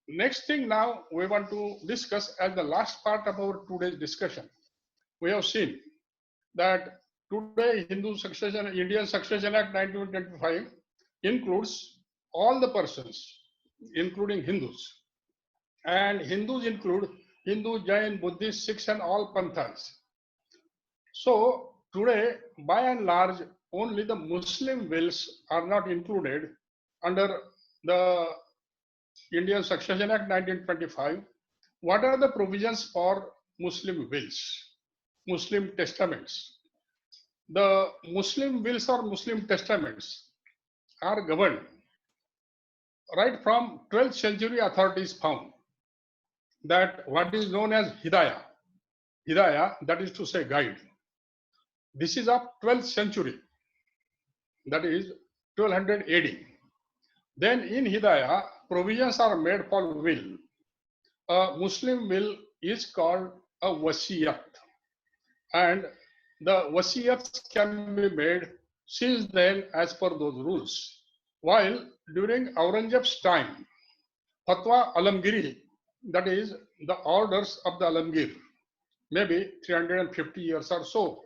Speaker 1: next thing now we want to discuss as the last part of our today's discussion, we have seen that today Indian Succession Act 1925 includes all the persons, including Hindus. And Hindus include Hindu, Jain, Buddhist, Sikhs, and all panthas. So today, by and large, only the Muslim wills are not included under the Indian Succession Act 1925. What are the provisions for Muslim wills, Muslim testaments? The Muslim wills or Muslim testaments are governed right from 12th century. Authorities found that what is known as Hidayah, that is to say guide, this is of 12th century, that is 1200 AD. Then in Hidayah, provisions are made for will. A Muslim will is called a wasiyat, and the wasiyats can be made since then as per those rules. While during Aurangzeb's time, Fatwa Alamgiri, that is the orders of the Alamgir, maybe 350 years or so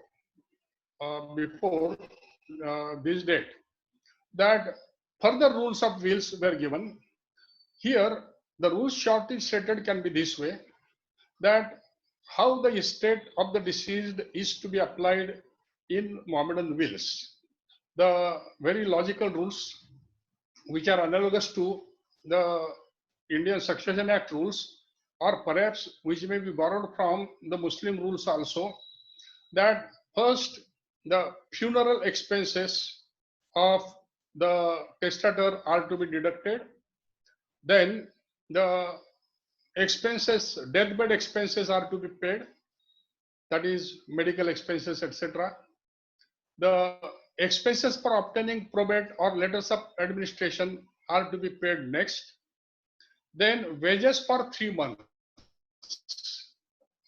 Speaker 1: before this date, that further rules of wills were given. Here, the rules shortly stated can be this way, that how the estate of the deceased is to be applied in Mohammedan wills. The very logical rules, which are analogous to the Indian Succession Act rules, or perhaps which may be borrowed from the Muslim rules also, that first the funeral expenses of the testator are to be deducted. Then the expenses, deathbed expenses are to be paid, that is medical expenses, etc. The expenses for obtaining probate or letters of administration are to be paid next. Then wages for 3 months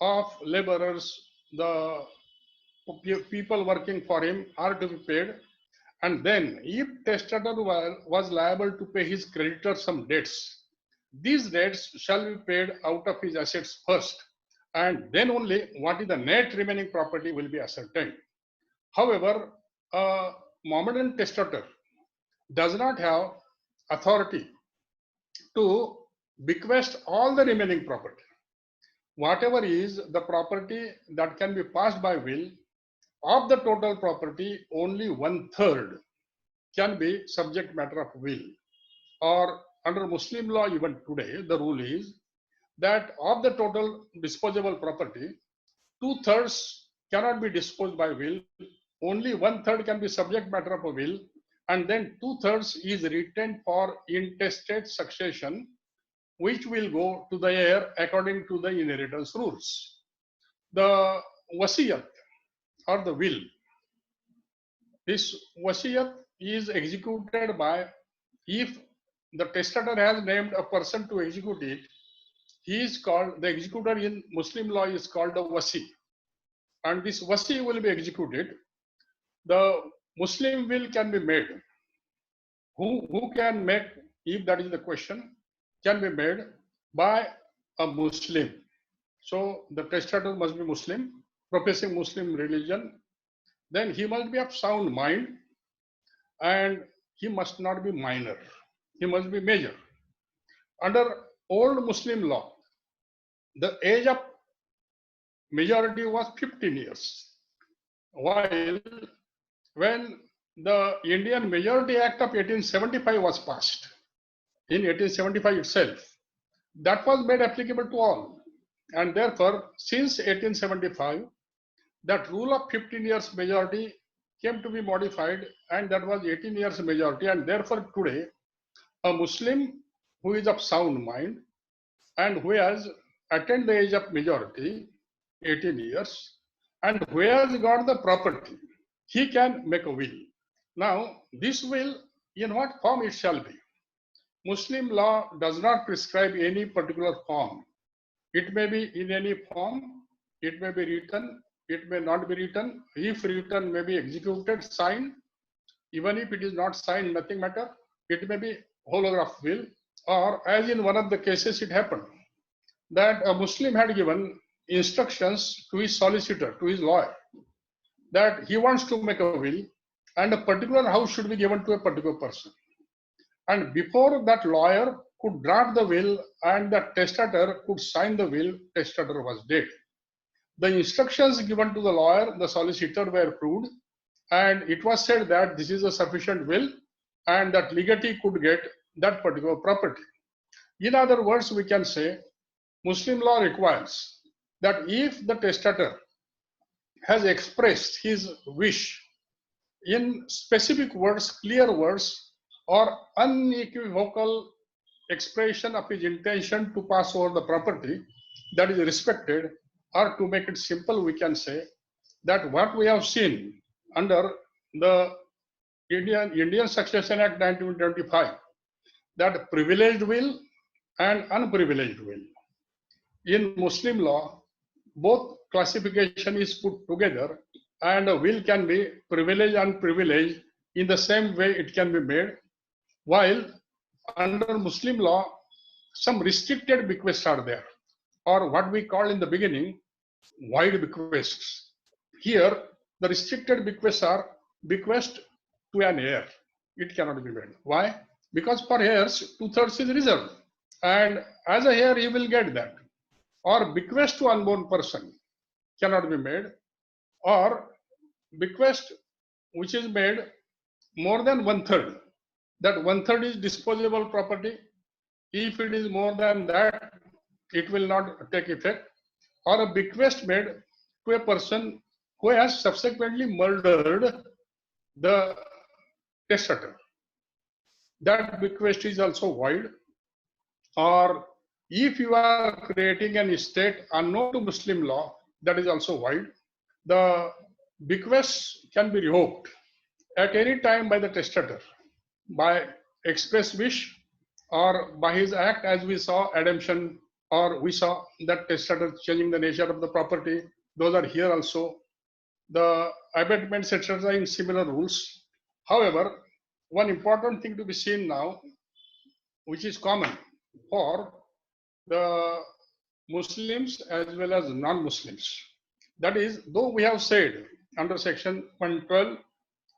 Speaker 1: of laborers, the people working for him, are to be paid. And then if testator was liable to pay his creditors some debts, these debts shall be paid out of his assets first, and then only what is the net remaining property will be ascertained. However, a Mohammedan testator does not have authority to bequest all the remaining property. Whatever is the property that can be passed by will, of the total property, only 1/3 can be subject matter of will. Or under Muslim law, even today, the rule is that of the total disposable property, 2/3 cannot be disposed by will, only 1/3 can be subject matter of a will, and then 2/3 is retained for intestate succession, which will go to the heir according to the inheritance rules. The wasiyat or the will, this wasiyat is executed by, if the testator has named a person to execute it, he is called, the executor in Muslim law is called a wasi. And this wasi will be executed. The Muslim will can be made. Who can make, if that is the question, can be made by a Muslim. So the testator must be Muslim, professing Muslim religion. Then he must be of sound mind, and he must not be minor. He must be major. Under old Muslim law, the age of majority was 15 years. While when the Indian Majority Act of 1875 was passed, in 1875 itself, that was made applicable to all. And therefore, since 1875, that rule of 15 years majority came to be modified, and that was 18 years majority. And therefore, today, a Muslim who is of sound mind and who has attained the age of majority, 18 years, and who has got the property, he can make a will. Now, this will, in what form it shall be? Muslim law does not prescribe any particular form. It may be in any form, it may be written, it may not be written. If written, may be executed, signed. Even if it is not signed, nothing matter. It may be holograph will, or as in one of the cases it happened, that a Muslim had given instructions to his solicitor, to his lawyer, that he wants to make a will, and a particular house should be given to a particular person. And before that lawyer could draft the will and the testator could sign the will, testator was dead. The instructions given to the lawyer, the solicitor, were approved, and it was said that this is a sufficient will and that legatee could get that particular property. In other words, we can say Muslim law requires that if the testator has expressed his wish in specific words, clear words, or unequivocal expression of his intention to pass over the property, that is respected. Or to make it simple, we can say that what we have seen under the Indian Succession Act 1925, that privileged will and unprivileged will. In Muslim law, both classification is put together, and a will can be privileged and unprivileged in the same way it can be made. While under Muslim law, some restricted bequests are there, or what we call in the beginning void bequests. Here, the restricted bequests are bequest to an heir. It cannot be made. Why? Because for heirs, 2/3 is reserved, and as a heir, he will get that. Or bequest to unborn person cannot be made, or bequest which is made more than 1/3. That 1/3 is disposable property. If it is more than that, it will not take effect. Or a bequest made to a person who has subsequently murdered the testator. That bequest is also void. Or if you are creating an estate unknown to Muslim law, that is also void. The bequest can be revoked at any time by the testator, by express wish or by his act, as we saw ademption, or we saw that testator changing the nature of the property. Those are here also. The abatements, etc., in similar rules. However, one important thing to be seen now, which is common for the Muslims as well as non-Muslims. That is, though we have said under section 112,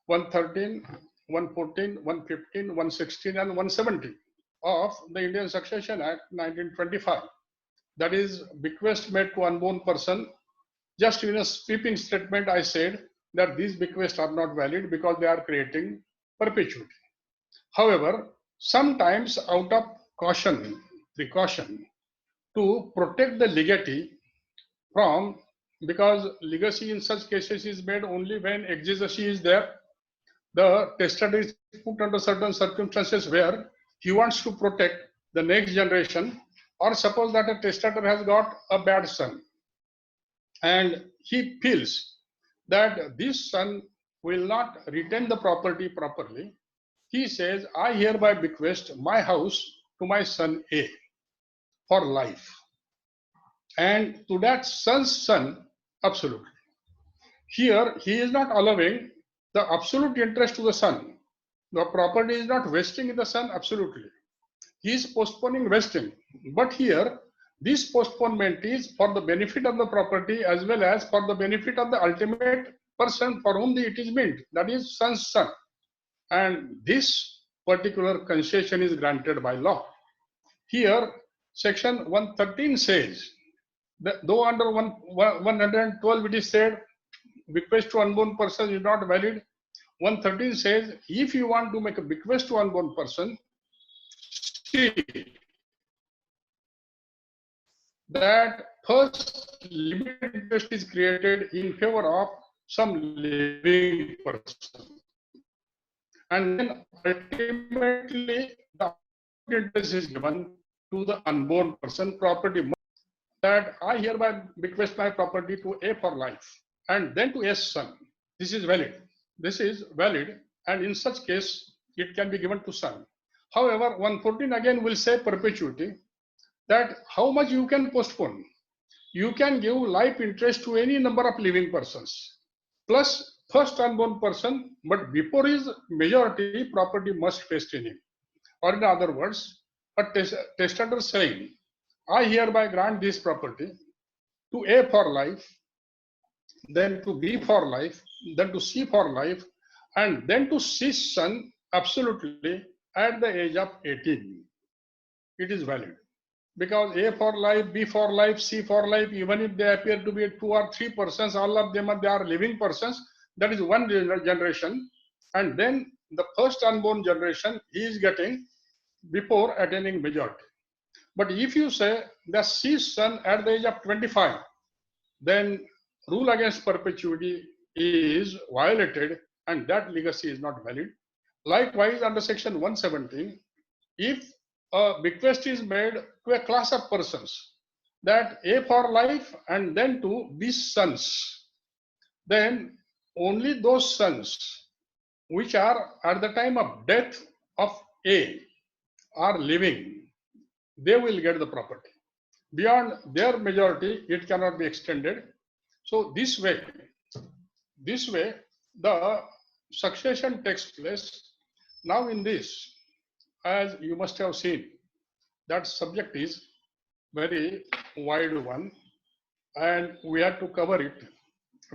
Speaker 1: 113, 114, 115, 116, and 170 of the Indian Succession Act 1925. That is, bequest made to unborn person. Just in a sweeping statement, I said that these bequests are not valid because they are creating perpetuity. However, sometimes out of precaution, to protect the legatee from, because legacy in such cases is made only when exigency is there. The testator is put under certain circumstances where he wants to protect the next generation, or suppose that a testator has got a bad son and he feels that this son will not retain the property properly. He says, I hereby bequest my house to my son A for life, and to that son's son absolutely. Here he is not allowing the absolute interest to the son. The property is not vesting in the son absolutely. He is postponing vesting. But here, this postponement is for the benefit of the property as well as for the benefit of the ultimate person for whom it is meant, that is son's son. And this particular concession is granted by law. Here, section 113 says that though under 112 it is said bequest to unborn person is not valid, 113 says if you want to make a bequest to unborn person, see that first limited interest is created in favor of some living person, and then ultimately the interest is given to the unborn person. Property that I hereby bequest my property to A for life, and then to S son. This is valid. This is valid, and in such case, it can be given to son. However, 114 again will say perpetuity, that how much you can postpone. You can give life interest to any number of living persons, plus first unborn person, but before his majority, property must vest in him. Or in other words, a testator saying, I hereby grant this property to A for life, then to B for life, then to C for life, and then to C's son absolutely at the age of 18. It is valid. Because A for life, B for life, C for life, even if they appear to be 2 or 3 persons, all of them they are living persons, that is one generation. And then the first unborn generation he is getting before attaining majority. But if you say the C's son at the age of 25, then rule against perpetuity is violated and that legacy is not valid. Likewise, under section 117, if a bequest is made to a class of persons, that A for life and then to B's sons, then only those sons which are at the time of death of A are living, they will get the property. Beyond their majority, it cannot be extended. So this way, the succession takes place. Now in this, as you must have seen, that subject is very wide one, and we have to cover it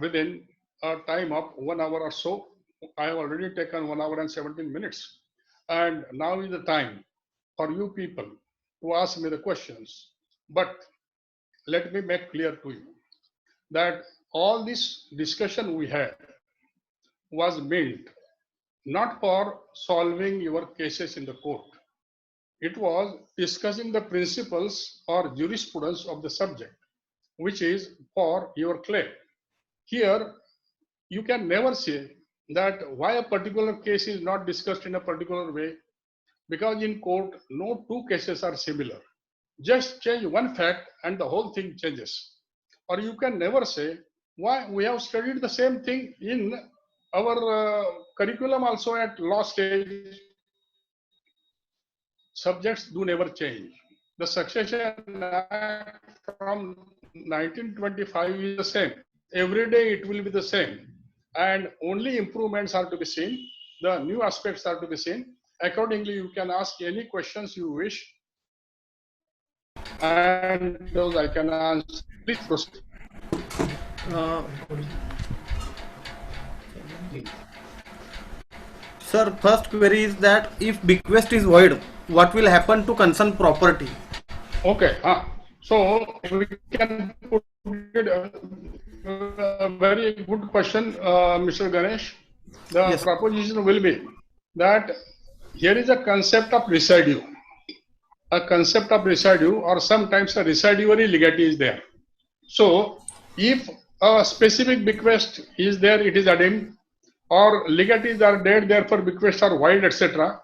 Speaker 1: within a time of 1 hour or so. I have already taken 1 hour and 17 minutes. And now is the time for you people to ask me the questions. But let me make clear to you that all this discussion we had was meant not for solving your cases in the court. It was discussing the principles or jurisprudence of the subject, which is for your claim. Here, you can never say that why a particular case is not discussed in a particular way, because in court, no two cases are similar. Just change one fact and the whole thing changes. Or you can never say why we have studied the same thing in our curriculum also at law stage. Subjects do never change. The Succession Act from 1925 is the same. Every day it will be the same. And only improvements are to be seen. The new aspects are to be seen. Accordingly, you can ask any questions you wish. And those I can answer. Please proceed.
Speaker 2: Sir, first query is that if bequest is void, what will happen to concerned property?
Speaker 1: Okay. So we can put it very good question, Mr. Ganesh. The
Speaker 2: Yes.
Speaker 1: proposition will be that here is a concept of residue. A concept of residue, or sometimes a residuary legatee is there. So if a specific bequest is there, it is addemed, or legatees are dead, therefore bequests are void, etc.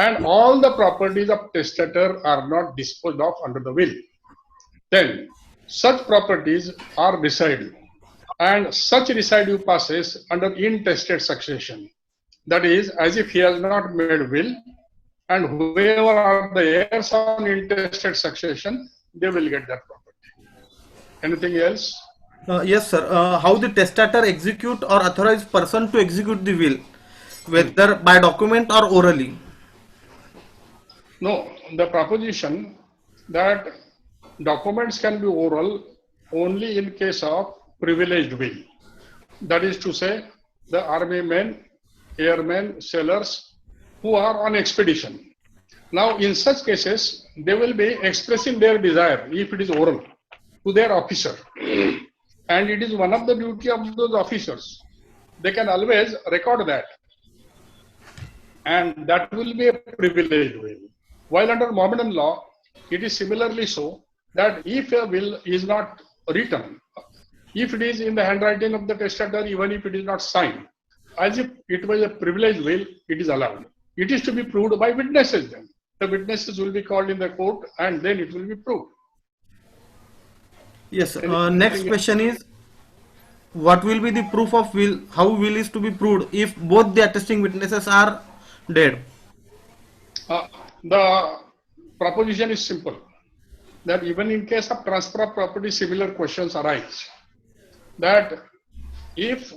Speaker 1: And all the properties of testator are not disposed of under the will. Then such properties are residue, and such residue passes under intestate succession. That is, as if he has not made will, and whoever are the heirs on intestate succession, they will get that property. Anything else?
Speaker 2: Yes, sir. How the testator execute or authorize person to execute the will, whether by document or orally?
Speaker 1: No, the proposition that documents can be oral only in case of privileged will. That is to say, the army men, airmen, sailors who are on expedition. Now, in such cases, they will be expressing their desire, if it is oral, to their officer. And it is one of the duty of those officers. They can always record that. And that will be a privileged will. While under Mohammedan law, it is similarly so that if a will is not written, if it is in the handwriting of the testator, even if it is not signed, as if it was a privileged will, it is allowed. It is to be proved by witnesses then. The witnesses will be called in the court and then it will be proved.
Speaker 2: Yes. Sir. Next question is, what will be the proof of will? How will is to be proved if both the attesting witnesses are dead?
Speaker 1: The proposition is simple, that even in case of transfer of property, similar questions arise. That if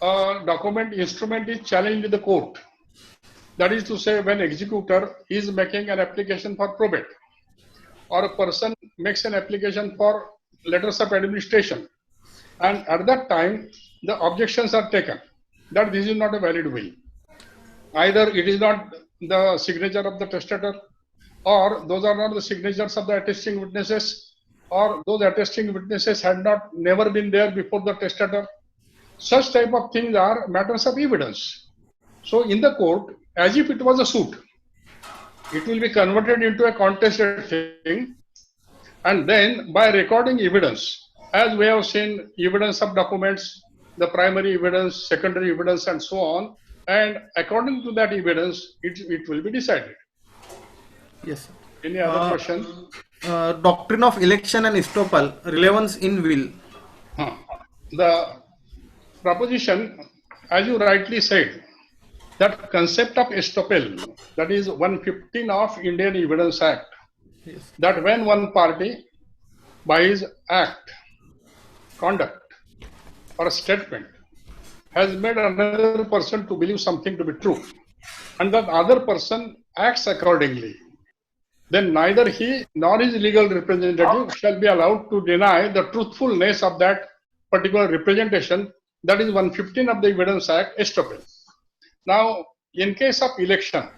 Speaker 1: a document instrument is challenged in the court, that is to say, when executor is making an application for probate, or a person makes an application for letters of administration, and at that time the objections are taken that this is not a valid will. Either it is not the signature of the testator, or those are not the signatures of the attesting witnesses, or those attesting witnesses had not never been there before the testator. Such type of things are matters of evidence. So in the court, as if it was a suit, it will be converted into a contested thing, and then by recording evidence, as we have seen evidence of documents, the primary evidence, secondary evidence, and so on, and according to that evidence, it will be decided.
Speaker 2: Yes.
Speaker 1: Any other question?
Speaker 2: Doctrine of election and estoppel, relevance in will.
Speaker 1: The proposition, as you rightly said, that concept of estoppel, that is 115 of Indian Evidence Act,
Speaker 2: Yes.
Speaker 1: that when one party by his act, conduct, or statement has made another person to believe something to be true, and that other person acts accordingly, then neither he nor his legal representative shall be allowed to deny the truthfulness of that particular representation. That is 115 of the Evidence Act, estoppel. Now, in case of election,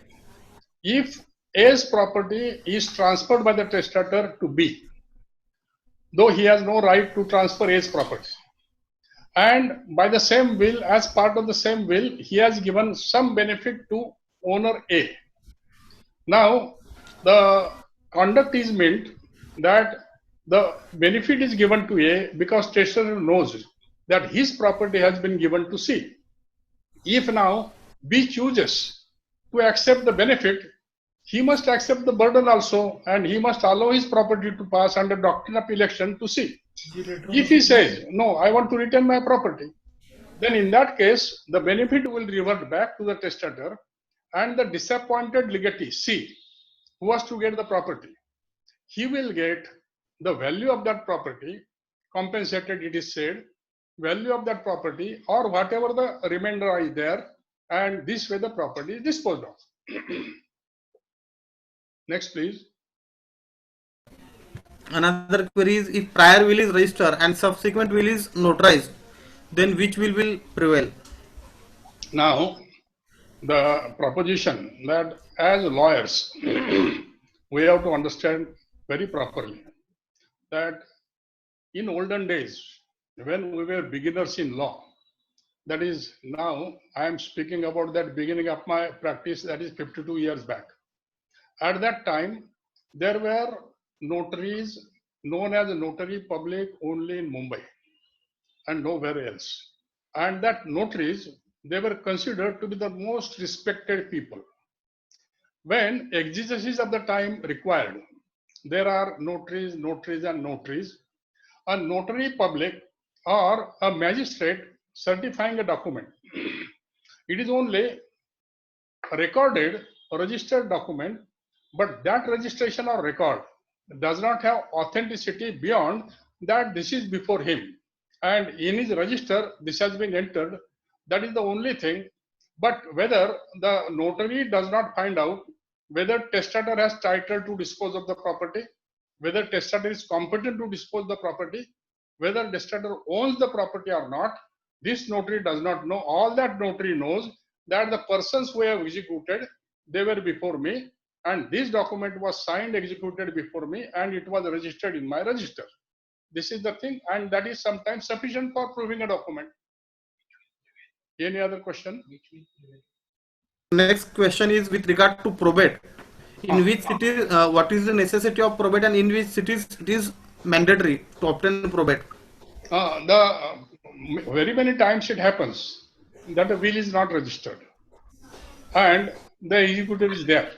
Speaker 1: if A's property is transferred by the testator to B, though he has no right to transfer A's property, and by the same will, as part of the same will, he has given some benefit to owner A. Now, the conduct is meant that the benefit is given to A because testator knows that his property has been given to C. If now B chooses to accept the benefit, he must accept the burden also, and he must allow his property to pass under doctrine of election to C. If he says, no, I want to retain my property, then in that case, the benefit will revert back to the testator, and the disappointed legatee, C, who was to get the property, he will get the value of that property, compensated, it is said, value of that property, or whatever the remainder is there, and this way the property is disposed of. Next, please.
Speaker 2: Another query is, if prior will is registered and subsequent will is notarized, then which will prevail?
Speaker 1: Now, the proposition that as lawyers, we have to understand very properly that in olden days, when we were beginners in law, that is now I am speaking about that beginning of my practice, that is 52 years back. At that time, there were notaries known as notary public only in Mumbai and nowhere else. And that notaries, they were considered to be the most respected people. When exigencies of the time required, there are notaries, and notaries. A notary public or a magistrate certifying a document. It is only a recorded, a registered document, but that registration or record does not have authenticity beyond that this is before him. And in his register, this has been entered. That is the only thing. But whether the notary does not find out whether testator has title to dispose of the property, whether testator is competent to dispose the property, whether testator owns the property or not, this notary does not know. All that notary knows that the persons who have executed, they were before me, and this document was signed, executed before me, and it was registered in my register. This is the thing, and that is sometimes sufficient for proving a document. Any other question?
Speaker 2: Next question is with regard to probate. In which cities, what is the necessity of probate, and in which cities it is mandatory to obtain probate?
Speaker 1: Very many times it happens that the will is not registered and the executor is there,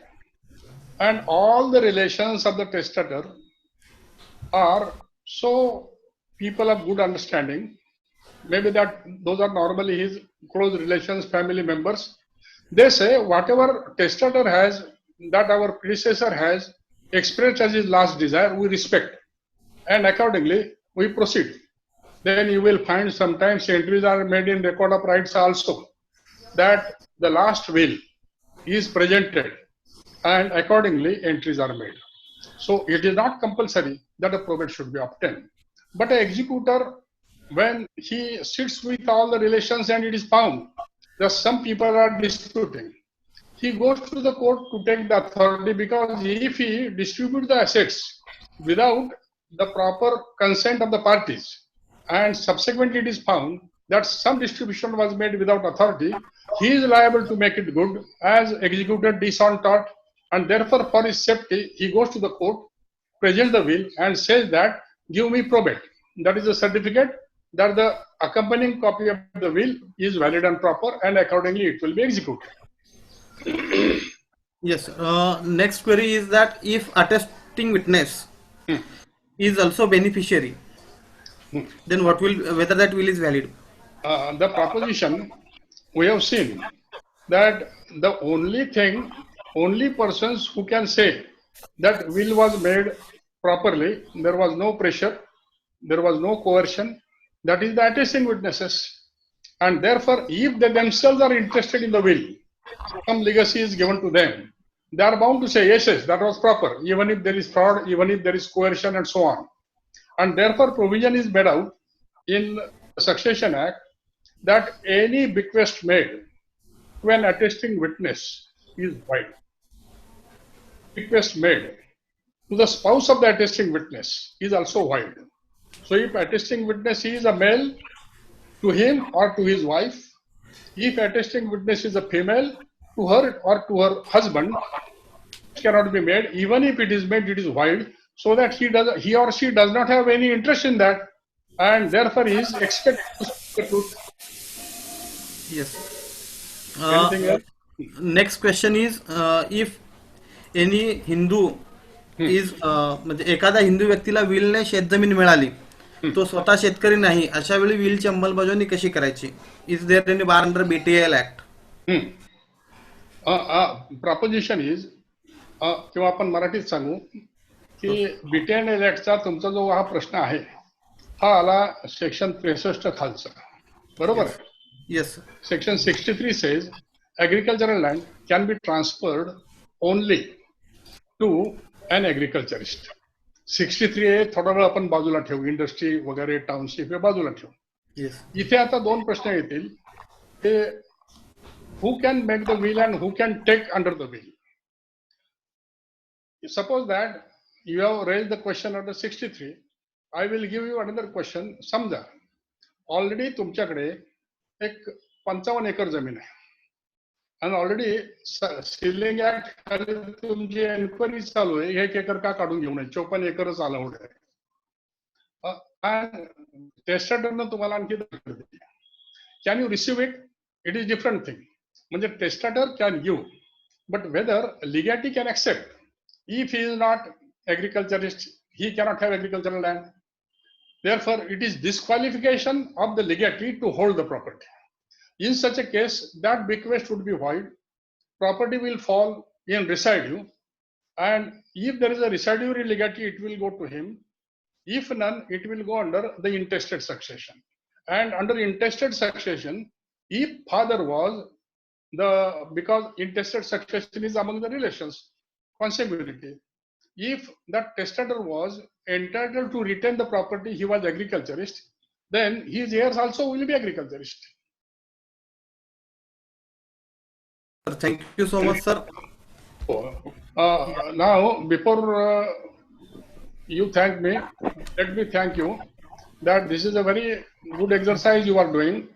Speaker 1: and all the relations of the testator are so people of good understanding, maybe that those are normally his close relations, family members. They say whatever testator has, that our predecessor has expressed as his last desire, we respect, and accordingly we proceed. Then you will find sometimes entries are made in record of rights also, that the last will is presented and accordingly entries are made. So it is not compulsory that a probate should be obtained. But an executor, when he sits with all the relations and it is found that some people are disputing, he goes to the court to take the authority, because if he distributes the assets without the proper consent of the parties, and subsequently it is found that some distribution was made without authority, he is liable to make it good as executed dishonest tort, and therefore for his safety he goes to the court, presents the will and says that give me probate. That is a certificate that the accompanying copy of the will is valid and proper, and accordingly it will be executed.
Speaker 2: Yes. Next query is that if attesting witness is also beneficiary, then what will, whether that will is valid?
Speaker 1: The proposition we have seen that the only persons who can say that will was made properly, there was no pressure, there was no coercion, that is the attesting witnesses. And therefore, if they themselves are interested in the will, some legacy is given to them, they are bound to say, yes, that was proper, even if there is fraud, even if there is coercion and so on. And therefore, provision is made out in the Succession Act that any bequest made to an attesting witness is void. Bequest made to the spouse of the attesting witness is also void. So if attesting witness is a male, to him or to his wife, if attesting witness is a female, to her or to her husband, it cannot be made. Even if it is made, it is void, so that he or she does not have any interest in that, and therefore he is expected to speak the truth.
Speaker 2: Yes.
Speaker 1: Anything else?
Speaker 2: Next question is, if any Hindu is म्हणजे एखाद्या हिंदू व्यक्तीला विलने शेतजमीन मिळाली, तो स्वतः शेतकरी नाही, अशा वेळी विलची अंमलबजावणी कशी करायची? Is there any bar under BTL act?
Speaker 1: Proposition is, किंवा आपण मराठीत सांगू की BTL ऍक्टचा तुमचा जो हा प्रश्न आहे हा आला सेक्शन 63 खालचा, बरोबर?
Speaker 2: Yes.
Speaker 1: Section 63 says agricultural land can be transferred only to an agriculturist. 63A थोडा वेळ आपण बाजूला ठेवू, इंडस्ट्री वगैरे टाउनशिप हे बाजूला ठेवू.
Speaker 2: येस.
Speaker 1: इथे आता दोन प्रश्न येतील. ते who can make the will and who can take under the will. Suppose that you have raised the question under 63. I will give you another question. समजा ऑलरेडी तुमच्याकडे एक 55 एकर जमीन आहे आणि ऑलरेडी सिलिंग ऍक्ट खाली तुमची एन्क्वायरी चालू आहे 1 एकर का काढून घेऊ नये 54 एकरच अलाउड आहे टेस्टाटरनं तुम्हाला आणखी can you receive it it is different thing म्हणजे testator can give but whether legality can accept if he is not agriculturist he cannot have agricultural land. Therefore it is disqualification of the legatee to hold the property. In such a case that bequest would be void, property will fall in residue, and if there is a residuary legatee it will go to him. If none it will go under the intestate succession, and under intestate succession if father was because intestate succession is among the relations consequently. If that testator was entitled to retain the property, he was agriculturist, then his heirs also will be agriculturist.
Speaker 2: Thank you so much, sir.
Speaker 1: Now, before you thank me, let me thank you that this is a very good exercise you are doing,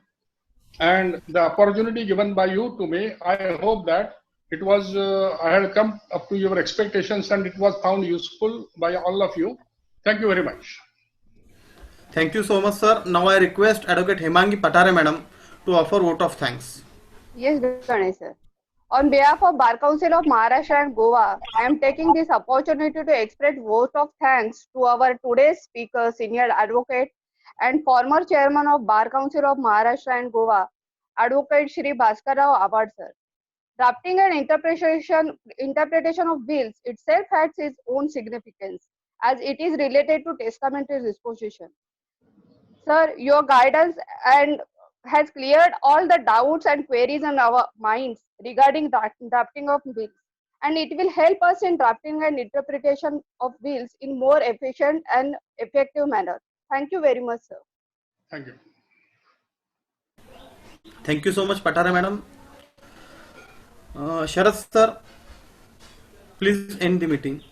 Speaker 1: and the opportunity given by you to me, I hope that it was I had come up to your expectations and it was found useful by all of you. Thank you very much.
Speaker 2: Thank you so much, sir. Now I request Advocate Hemangi Patare madam to offer vote of thanks.
Speaker 5: Yes, Ganesh sir. On behalf of Bar Council of Maharashtra and Goa, I am taking this opportunity to express vote of thanks to our today's speaker, senior advocate and former chairman of Bar Council of Maharashtra and Goa, Advocate Shri Bhaskar Rao Abad sir. Drafting and interpretation of wills itself has its own significance as it is related to testamentary disposition. Sir, your guidance and has cleared all the doubts and queries in our minds regarding drafting of wills, and it will help us in drafting and interpretation of wills in more efficient and effective manner. Thank you very much, sir.
Speaker 1: Thank you.
Speaker 2: Thank you so much, Patare madam. Sharad sir, please end the meeting.